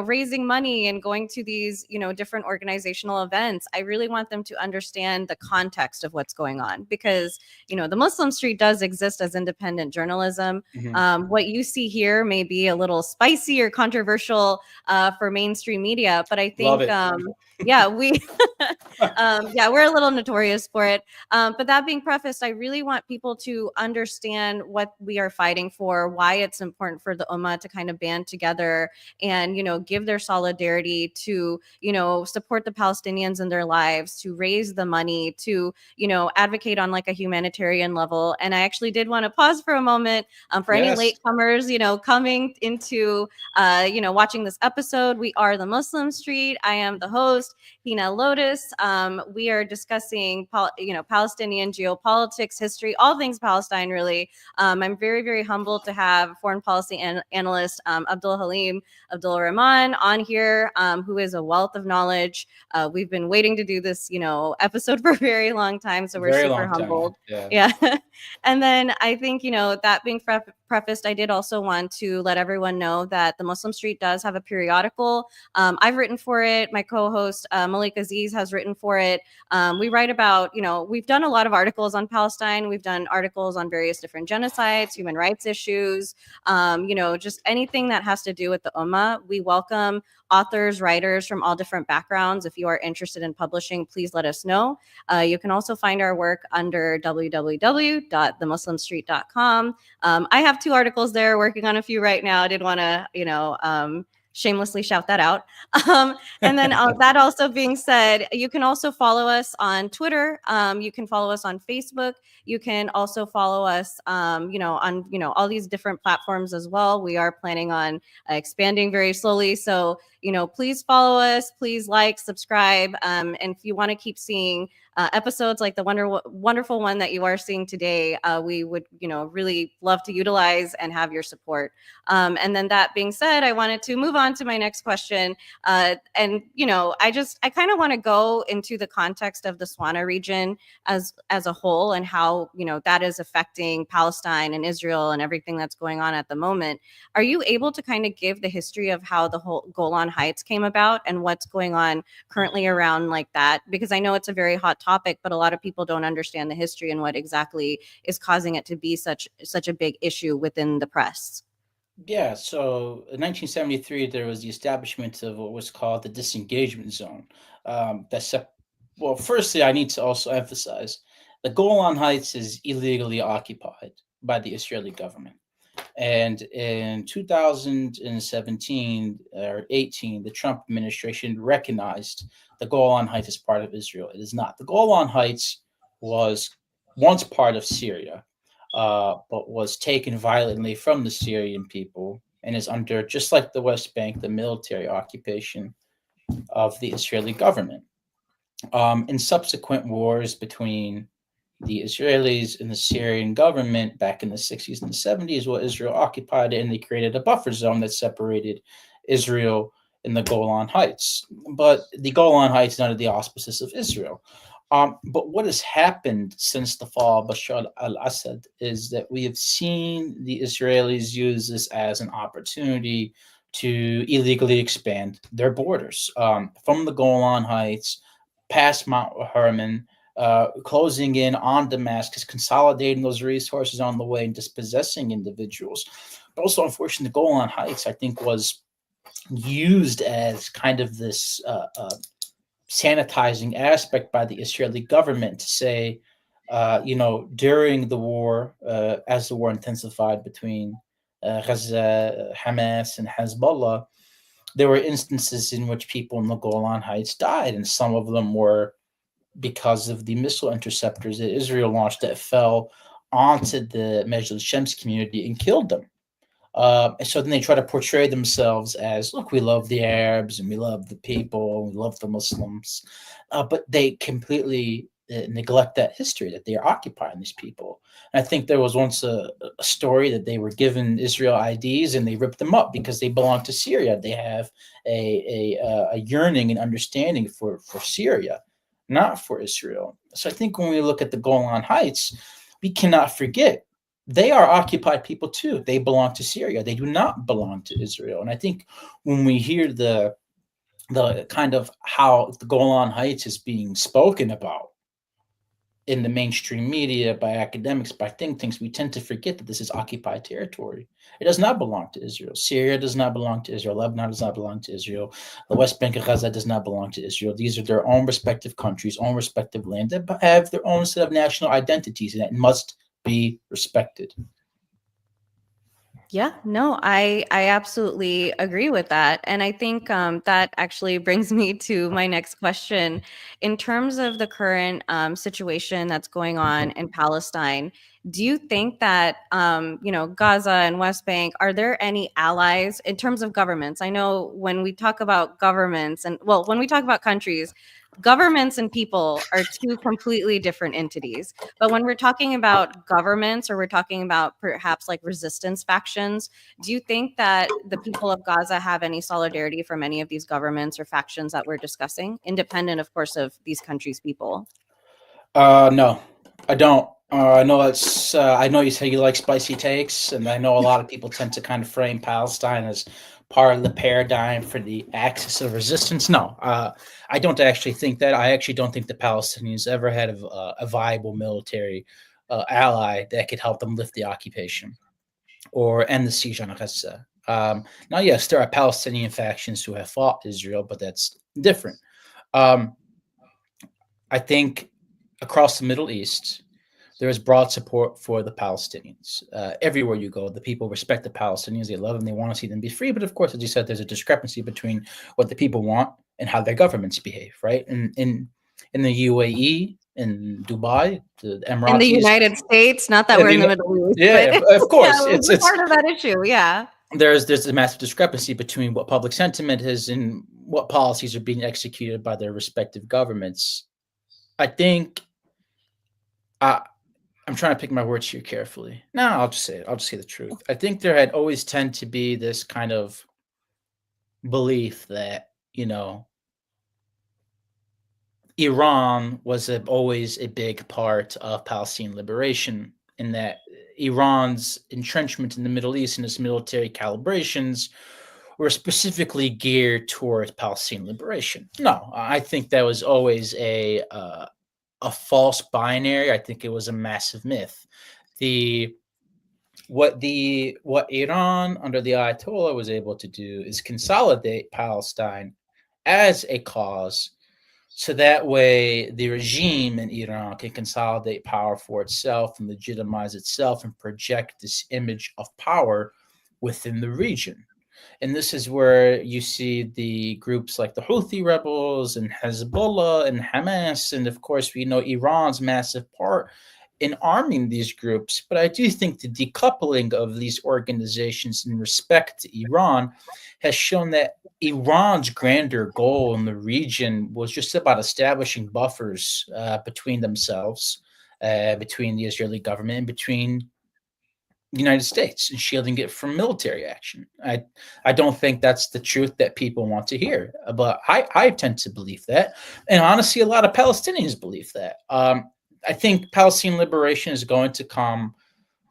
raising money and going to these different organizational events, I really want them to understand the context of what's going on, because the Muslim Street does exist as independent journalism.
Mhm.
What you see here may be a little spicy or controversial for mainstream media, but I
Love
think
it.
yeah, yeah, we're a little notorious for it. But that being prefaced, I really want people to understand what we are fighting for, why it's important for the Ummah to kind of band together and, give their solidarity to, support the Palestinians in their lives, to raise the money, to, advocate on like a humanitarian level. And I actually did want to pause for a moment for any
Yes.
latecomers, coming into, watching this episode. We are the Muslim Street. I am the host, Hina Lotus. We are discussing, Palestinian geopolitics, history, all things Palestine, really. I'm very, very humbled to have foreign policy analyst Abdelhalim, Abdelrahman on here, who is a wealth of knowledge. We've been waiting to do this, episode for a very long time, so we're
Very
super
long time.
humbled.
Yeah.
Yeah. And then I think, that being prefaced, I did also want to let everyone know that the Muslim Street does have a periodical. I've written for it. My co-host Malik Aziz has written for it. We write about, we've done a lot of articles on Palestine. We've done articles on various different genocides, human rights issues, just anything that has to do with the Ummah. We welcome authors, writers from all different backgrounds. If you are interested in publishing, please let us know. You can also find our work under www.themuslimstreet.com. I have 2 articles there, working on a few right now. I did want to, shamelessly shout that out. And then that also being said, you can also follow us on Twitter. You can follow us on Facebook. You can also follow us, on, all these different platforms as well. We are planning on expanding very slowly. So, please follow us, please like, subscribe. And if you want to keep seeing episodes like the wonderful one that you are seeing today, we would, really love to utilize and have your support. And then that being said, I wanted to move on to my next question. And, I kind of want to go into the context of the Swana region as a whole, and how, that is affecting Palestine and Israel and everything that's going on at the moment. Are you able to kind of give the history of how the whole Golan Heights came about and what's going on currently around like that? Because I know it's a very hot topic, but a lot of people don't understand the history and what exactly is causing it to be such a big issue within the press.
Yeah, so in 1973, there was the establishment of what was called the disengagement zone. Well, firstly, I need to also emphasize the Golan Heights is illegally occupied by the Israeli government. And in 2017 or 18, the Trump administration recognized the Golan Heights as part of Israel. It is not. The Golan Heights was once part of Syria, but was taken violently from the Syrian people and is under, just like the West Bank, the military occupation of the Israeli government. In subsequent wars between the Israelis and the Syrian government back in the 60s and the 70s, well, Israel occupied it, and they created a buffer zone that separated Israel and the Golan Heights. But the Golan Heights is under the auspices of Israel. But what has happened since the fall of Bashar al-Assad is that we have seen the Israelis use this as an opportunity to illegally expand their borders from the Golan Heights past Mount Hermon, closing in on Damascus, consolidating those resources on the way, and dispossessing individuals. But also, unfortunately, the Golan Heights, I think, was used as kind of this sanitizing aspect by the Israeli government to say, during the war, as the war intensified between Gaza, Hamas, and Hezbollah, there were instances in which people in the Golan Heights died, and some of them were because of the missile interceptors that Israel launched that fell onto the Majlis Shems community and killed them. And so then they try to portray themselves as, look, we love the Arabs and we love the people, we love the Muslims, but they completely neglect that history that they are occupying these people. And I think there was once a story that they were given Israel IDs and they ripped them up because they belong to Syria. They have a yearning and understanding for Syria, not for Israel. So I think when we look at the Golan Heights, we cannot forget they are occupied people too. They belong to Syria. They do not belong to Israel. And I think when we hear the kind of how the Golan Heights is being spoken about in the mainstream media, by academics, by think tanks, we tend to forget that this is occupied territory. It does not belong to Israel. Syria does not belong to Israel. Lebanon does not belong to Israel. The West Bank and Gaza does not belong to Israel. These are their own respective countries, own respective land that have their own set of national identities, and that must be respected.
Yeah, no, I absolutely agree with that. And I think that actually brings me to my next question. In terms of the current situation that's going on in Palestine, do you think that, Gaza and West Bank, are there any allies in terms of governments? I know when we talk about governments and, well, when we talk about countries, governments and people are two completely different entities. But when we're talking about governments, or we're talking about perhaps like resistance factions, do you think that the people of Gaza have any solidarity from any of these governments or factions that we're discussing, independent, of course, of these countries' people?
No, I don't. I know it's. I know you say you like spicy takes, and I know a lot of people tend to kind of frame Palestine as part of the paradigm for the axis of resistance. No, I don't actually think that. I actually don't think the Palestinians ever had a viable military ally that could help them lift the occupation or end the siege on Gaza. Now, yes, there are Palestinian factions who have fought Israel, but that's different. Um, I think across the Middle East, there is broad support for the Palestinians. Everywhere you go, the people respect the Palestinians. They love them. They want to see them be free. But of course, as you said, there's a discrepancy between what the people want and how their governments behave, right? And in the UAE, in Dubai, the
In the
Emiratis,
United States, not that
and
we're in the
the,
Middle East, but
yeah, of
yeah,
course,
we're part of that issue. Yeah.
there's a massive discrepancy between what public sentiment is and what policies are being executed by their respective governments. I think uh, I'm trying to pick my words here carefully. No, I'll just say it. I'll just say the truth. I think there had always tend to be this kind of belief that, Iran was always a big part of Palestinian liberation, in that Iran's entrenchment in the Middle East and its military calibrations were specifically geared towards Palestinian liberation. No, I think that was always a false binary. I think it was a massive myth. The what Iran under the Ayatollah was able to do is consolidate Palestine as a cause, so that way the regime in Iran can consolidate power for itself and legitimize itself and project this image of power within the region. And this is where you see the groups like the Houthi rebels and Hezbollah and Hamas. And of course, we know Iran's massive part in arming these groups. But I do think the decoupling of these organizations in respect to Iran has shown that Iran's grander goal in the region was just about establishing buffers between themselves, between the Israeli government, and between the United States, and shielding it from military action. I don't think that's the truth that people want to hear, but I tend to believe that, and honestly, a lot of Palestinians believe that. I think Palestinian liberation is going to come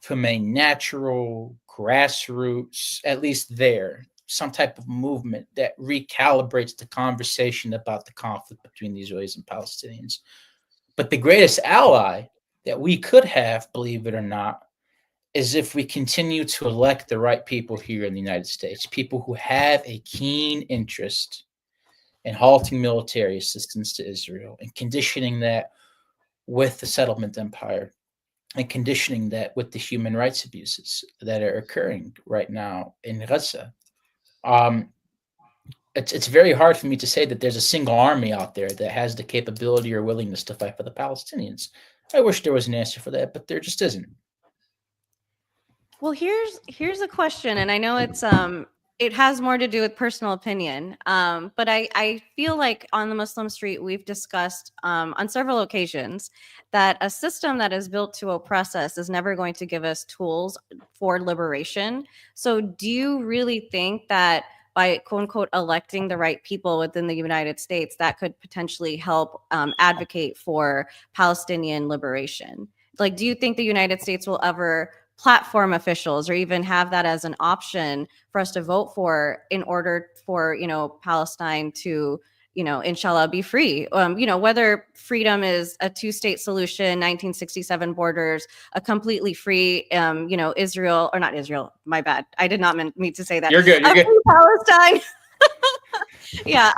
from a natural grassroots, at least there, some type of movement that recalibrates the conversation about the conflict between the Israelis and Palestinians. But the greatest ally that we could have, believe it or not, is if we continue to elect the right people here in the United States, people who have a keen interest in halting military assistance to Israel and conditioning that with the settlement empire and conditioning that with the human rights abuses that are occurring right now in Gaza. Um, it's very hard for me to say that there's a single army out there that has the capability or willingness to fight for the Palestinians. I wish there was an answer for that, but there just isn't.
Well, here's a question, and I know it has more to do with personal opinion. But I feel like on the Muslim Street we've discussed on several occasions that a system that is built to oppress us is never going to give us tools for liberation. So do you really think that by quote unquote electing the right people within the United States, that could potentially help advocate for Palestinian liberation? Like, do you think the United States will ever platform officials or even have that as an option for us to vote for in order for, Palestine to, inshallah, be free? Whether freedom is a two-state solution, 1967 borders, a completely free, Israel, or not Israel, my bad. I did not mean to say that.
You're good. You're
A
good.
free Palestine. Yeah,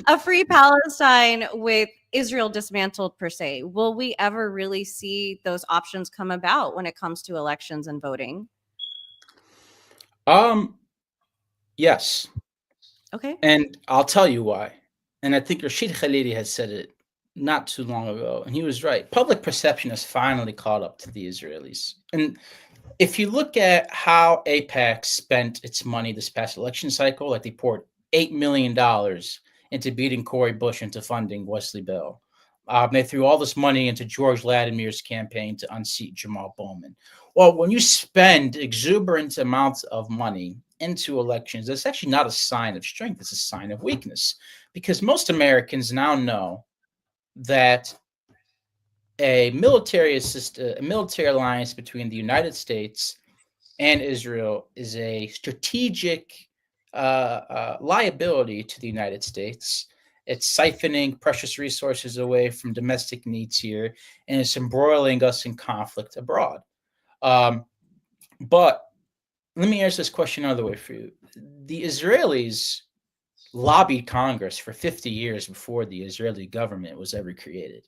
a free Palestine with Israel dismantled per se. Will we ever really see those options come about when it comes to elections and voting?
Yes,
Okay.
and I'll tell you why. And I think Rashid Khalidi has said it not too long ago, and he was right. Public perception has finally caught up to the Israelis, and if you look at how AIPAC spent its money this past election cycle, like they poured $8 million into beating Cory Bush into funding Wesley Bell. They threw all this money into George Latimer's campaign to unseat Jamal Bowman. Well, when you spend exuberant amounts of money into elections, that's actually not a sign of strength. It's a sign of weakness, because most Americans now know that a military alliance between the United States and Israel is a strategic liability to the United States. It's siphoning precious resources away from domestic needs here, and it's embroiling us in conflict abroad. But let me answer this question another way for you. The Israelis lobbied Congress for 50 years before the Israeli government was ever created.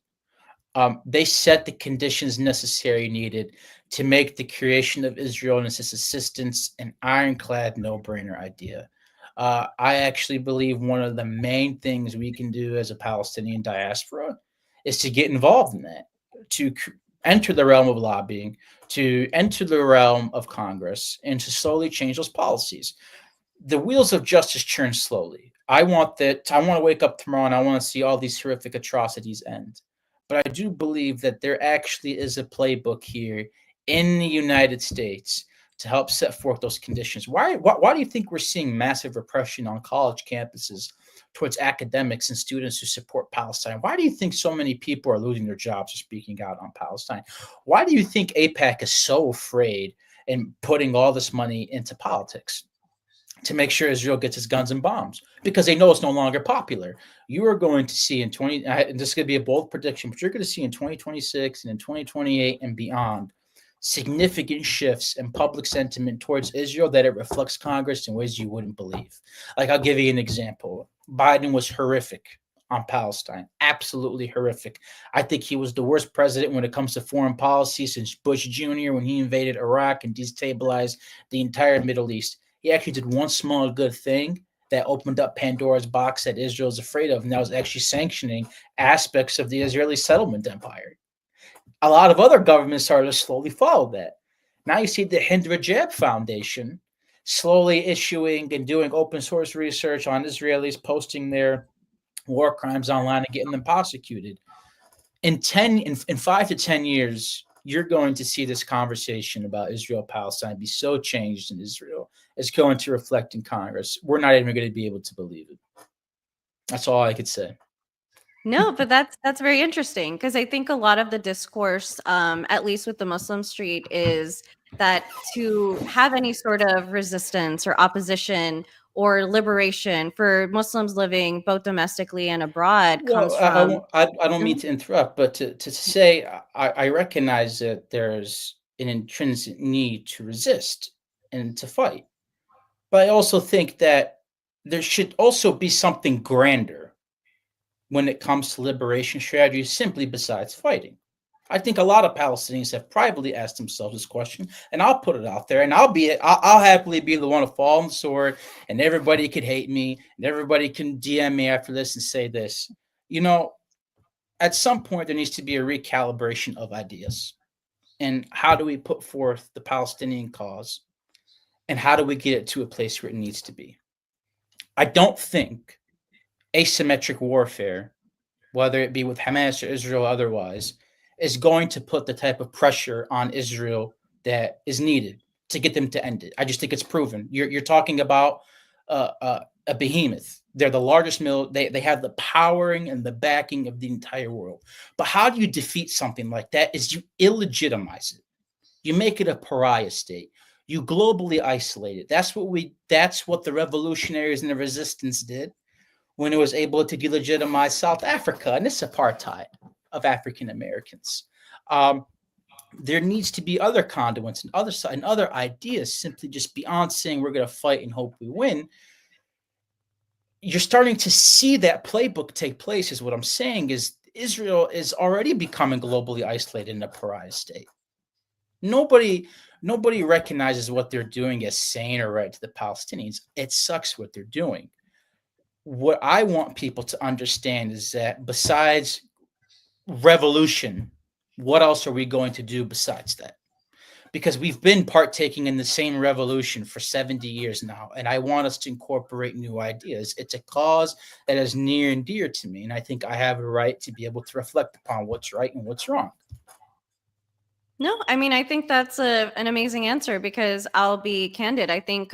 They set the conditions necessary needed to make the creation of Israel and its assistance an ironclad no-brainer idea. I actually believe one of the main things we can do as a Palestinian diaspora is to get involved in that, to enter the realm of lobbying, to enter the realm of Congress, and to slowly change those policies. The wheels of justice churn slowly. I want to wake up tomorrow and I want to see all these horrific atrocities end. But I do believe that there actually is a playbook here in the United States to help set forth those conditions. Why do you think we're seeing massive repression on college campuses towards academics and students who support Palestine? Why do you think so many people are losing their jobs or speaking out on Palestine? Why do you think AIPAC is so afraid in putting all this money into politics to make sure Israel gets its guns and bombs? Because they know it's no longer popular. You are going to see in this is going to be a bold prediction, but you're going to see in 2026 and in 2028 and beyond significant shifts in public sentiment towards Israel that it reflects Congress in ways you wouldn't believe. Like, I'll give you an example. Biden was horrific on Palestine, absolutely horrific. I think he was the worst president when it comes to foreign policy since Bush Jr. when he invaded Iraq and destabilized the entire Middle East. He actually did one small good thing that opened up Pandora's box that Israel is afraid of, and that was actually sanctioning aspects of the Israeli settlement empire. A lot of other governments started to slowly follow that. Now you see the Hind Rajab Foundation slowly issuing and doing open source research on Israelis posting their war crimes online and getting them prosecuted. In 5 to 10 years, you're going to see this conversation about Israel-Palestine be so changed in Israel. It's going to reflect in Congress. We're not even going to be able to believe it. That's all I could say.
No, but that's very interesting, because I think a lot of the discourse, at least with the Muslim street, is that to have any sort of resistance or opposition or liberation for Muslims living both domestically and abroad
Well,
comes from.
I don't mean to interrupt, but to say I recognize that there's an intrinsic need to resist and to fight. But I also think that there should also be something grander when it comes to liberation strategies simply besides fighting. I think a lot of Palestinians have privately asked themselves this question, and I'll put it out there, and I'll happily be the one to fall on the sword, and everybody could hate me, and everybody can DM me after this and say this. You know, at some point there needs to be a recalibration of ideas, and how do we put forth the Palestinian cause, and how do we get it to a place where it needs to be? I don't think asymmetric warfare, whether it be with Hamas or Israel or otherwise, is going to put the type of pressure on Israel that is needed to get them to end it. I just think it's proven. You're talking about a behemoth They're the largest they have the powering and the backing of the entire world. But how do you defeat something like that? Is you illegitimize it. You make it a pariah state. You globally isolate it. That's what the revolutionaries and the resistance did when it was able to delegitimize South Africa and its apartheid of African Americans. There needs to be other conduits and other ideas simply just beyond saying we're going to fight and hope we win. You're starting to see that playbook take place, is what I'm saying. Is Israel is already becoming globally isolated in a pariah state. Nobody recognizes what they're doing as sane or right to the Palestinians. It sucks what they're doing. What I want people to understand is that besides revolution, what else are we going to do besides that? Because we've been partaking in the same revolution for 70 years now, and I want us to incorporate new ideas. It's a cause that is near and dear to me, and I think I have a right to be able to reflect upon what's right and what's wrong.
No, I mean, I think that's an amazing answer, because I'll be candid. I think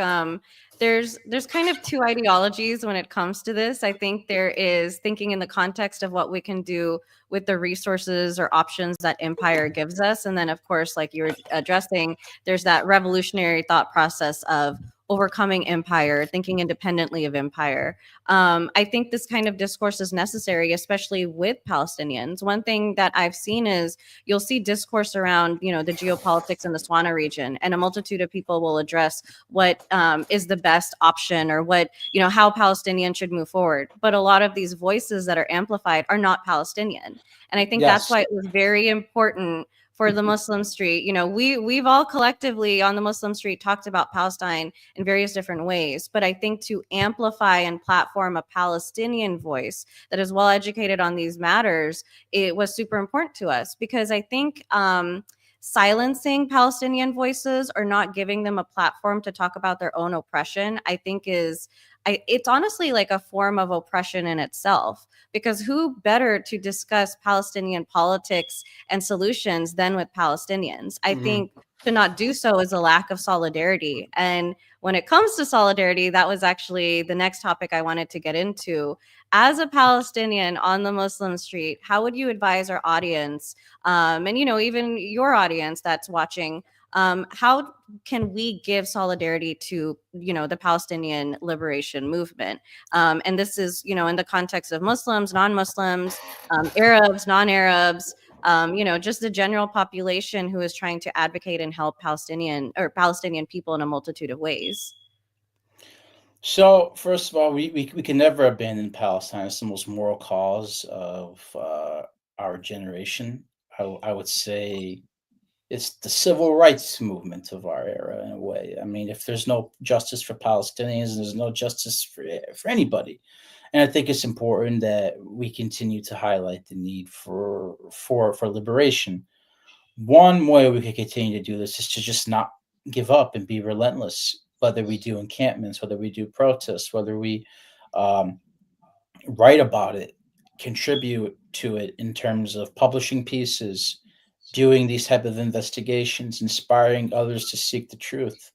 there's kind of two ideologies when it comes to this. I think there is thinking in the context of what we can do with the resources or options that empire gives us. And then, of course, like you were addressing, there's that revolutionary thought process of overcoming empire, thinking independently of empire. I think this kind of discourse is necessary, especially with Palestinians. One thing that I've seen is you'll see discourse around, the geopolitics in the Swana region, and a multitude of people will address what is the best option, or what, how Palestinians should move forward. But a lot of these voices that are amplified are not Palestinian. And I think that's
Yes.
why it was very important for the Muslim street. We've all collectively on the Muslim street talked about Palestine in various different ways. But I think to amplify and platform a Palestinian voice that is well educated on these matters, it was super important to us, because I think silencing Palestinian voices or not giving them a platform to talk about their own oppression, I think it's honestly like a form of oppression in itself, because who better to discuss Palestinian politics and solutions than with Palestinians? I think to not do so is a lack of solidarity. And when it comes to solidarity, that was actually the next topic I wanted to get into. As a Palestinian on the Muslim street, how would you advise our audience, and even your audience that's watching, how can we give solidarity to the Palestinian liberation movement? And this is in the context of Muslims, non-Muslims, Arabs, non-Arabs, just the general population who is trying to advocate and help Palestinian people in a multitude of ways.
So, first of all, we can never abandon Palestine. It's the most moral cause of our generation. I would say it's the civil rights movement of our era, in a way. I mean, if there's no justice for Palestinians, there's no justice for anybody. And I think it's important that we continue to highlight the need for liberation. One way we can continue to do this is to just not give up and be relentless, whether we do encampments, whether we do protests, whether we um, write about it, contribute to it in terms of publishing pieces, doing these type of investigations, inspiring others to seek the truth.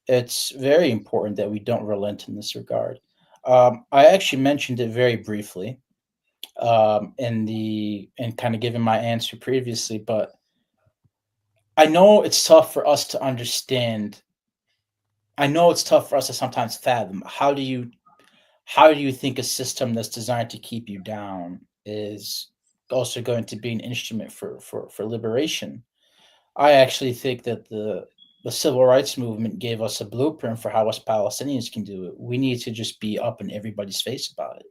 It's very important that we don't relent in this regard. I actually mentioned it very briefly in kind of giving my answer previously, but I know it's tough for us to understand. I know it's tough for us to sometimes fathom. How do you think a system that's designed to keep you down is also going to be an instrument for liberation? I actually think that the civil rights movement gave us a blueprint for how us Palestinians can do it. We need to just be up in everybody's face about it.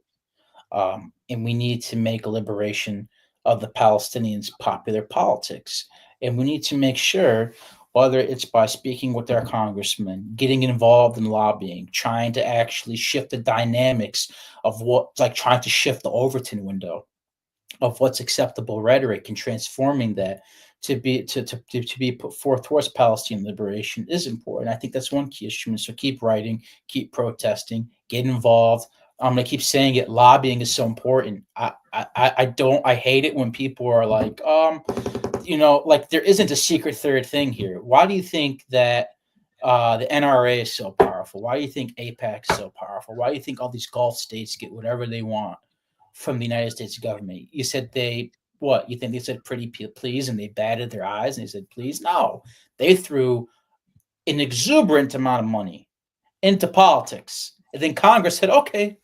And we need to make liberation of the Palestinians popular politics. And we need to make sure, whether it's by speaking with their congressmen, getting involved in lobbying, trying to actually shift the dynamics of like trying to shift the Overton window of what's acceptable rhetoric and transforming that to be put forth towards Palestinian liberation is important. I think that's one key instrument. So keep writing, keep protesting, get involved. I'm gonna keep saying it. Lobbying is so important. I hate it when people are like, like there isn't a secret third thing here. Why do you think that the NRA is so powerful? powerful? Why do you think AIPAC is so powerful? Why do you think all these Gulf states get whatever they want from the United States government? You said what? You think they said pretty please and they batted their eyes and they said please? No, they threw an exuberant amount of money into politics. And then Congress said, okay,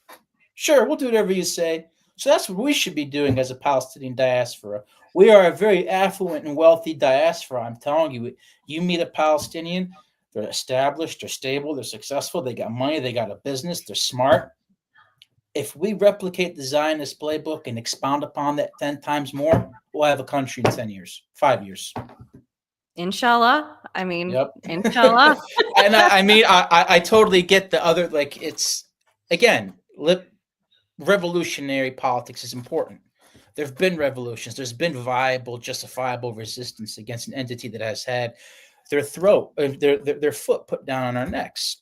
sure, we'll do whatever you say. So that's what we should be doing as a Palestinian diaspora. We are a very affluent and wealthy diaspora. I'm telling you, you meet a Palestinian, they're established, they're stable, they're successful, they got money, they got a business, they're smart. If we replicate the Zionist playbook and expound upon that 10 times more, we'll have a country in 10 years, 5 years.
Inshallah. I mean,
yep.
Inshallah.
And I totally get the other, like, it's, again, revolutionary politics is important. There have been revolutions. There's been viable, justifiable resistance against an entity that has had their foot put down on our necks.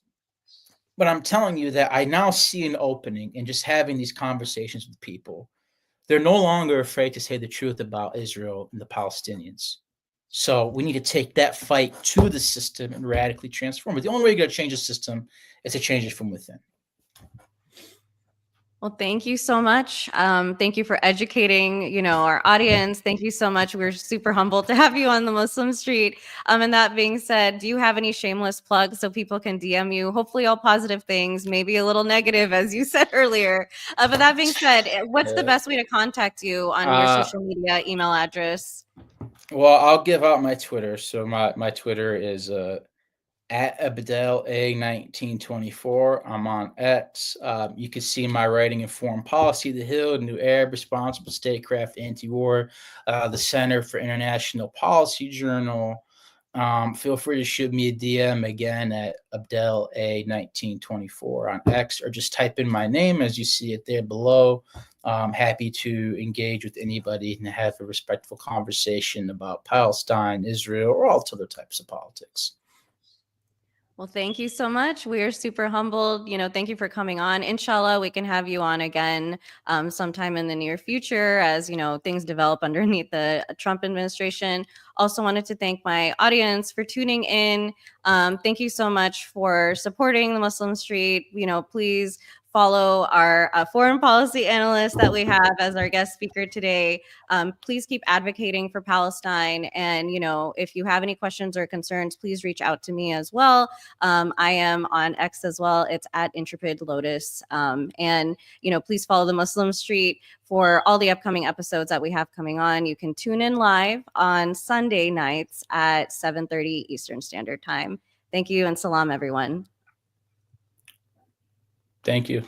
But I'm telling you that I now see an opening in just having these conversations with people. They're no longer afraid to say the truth about Israel and the Palestinians. So we need to take that fight to the system and radically transform it. The only way you're going to change the system is to change it from within.
Well, thank you so much. Thank you for educating, our audience. Thank you so much. We're super humbled to have you on the Muslim Street. And that being said, do you have any shameless plugs so people can DM you? Hopefully all positive things, maybe a little negative, as you said earlier. But that being said, what's the best way to contact you on your social media, email address?
Well, I'll give out my Twitter. So my Twitter is at Abdel1924. I'm on X. You can see my writing in Foreign Policy, The Hill, New Arab, Responsible Statecraft, Anti-War, the Center for International Policy Journal. Feel free to shoot me a DM again at Abdel1924 on X, or just type in my name as you see it there below. Happy to engage with anybody and have a respectful conversation about Palestine, Israel, or all other types of politics.
Well, thank you so much. We are super humbled. Thank you for coming on. Inshallah, we can have you on again sometime in the near future as, things develop underneath the Trump administration. Also wanted to thank my audience for tuning in. Thank you so much for supporting the Muslim Street. Please follow our foreign policy analyst that we have as our guest speaker today. Please keep advocating for Palestine. And, if you have any questions or concerns, please reach out to me as well. I am on X as well. It's at Intrepid Lotus. And, please follow the Muslim Street for all the upcoming episodes that we have coming on. You can tune in live on Sunday nights at 7:30 Eastern Standard Time. Thank you and salam, everyone.
Thank you.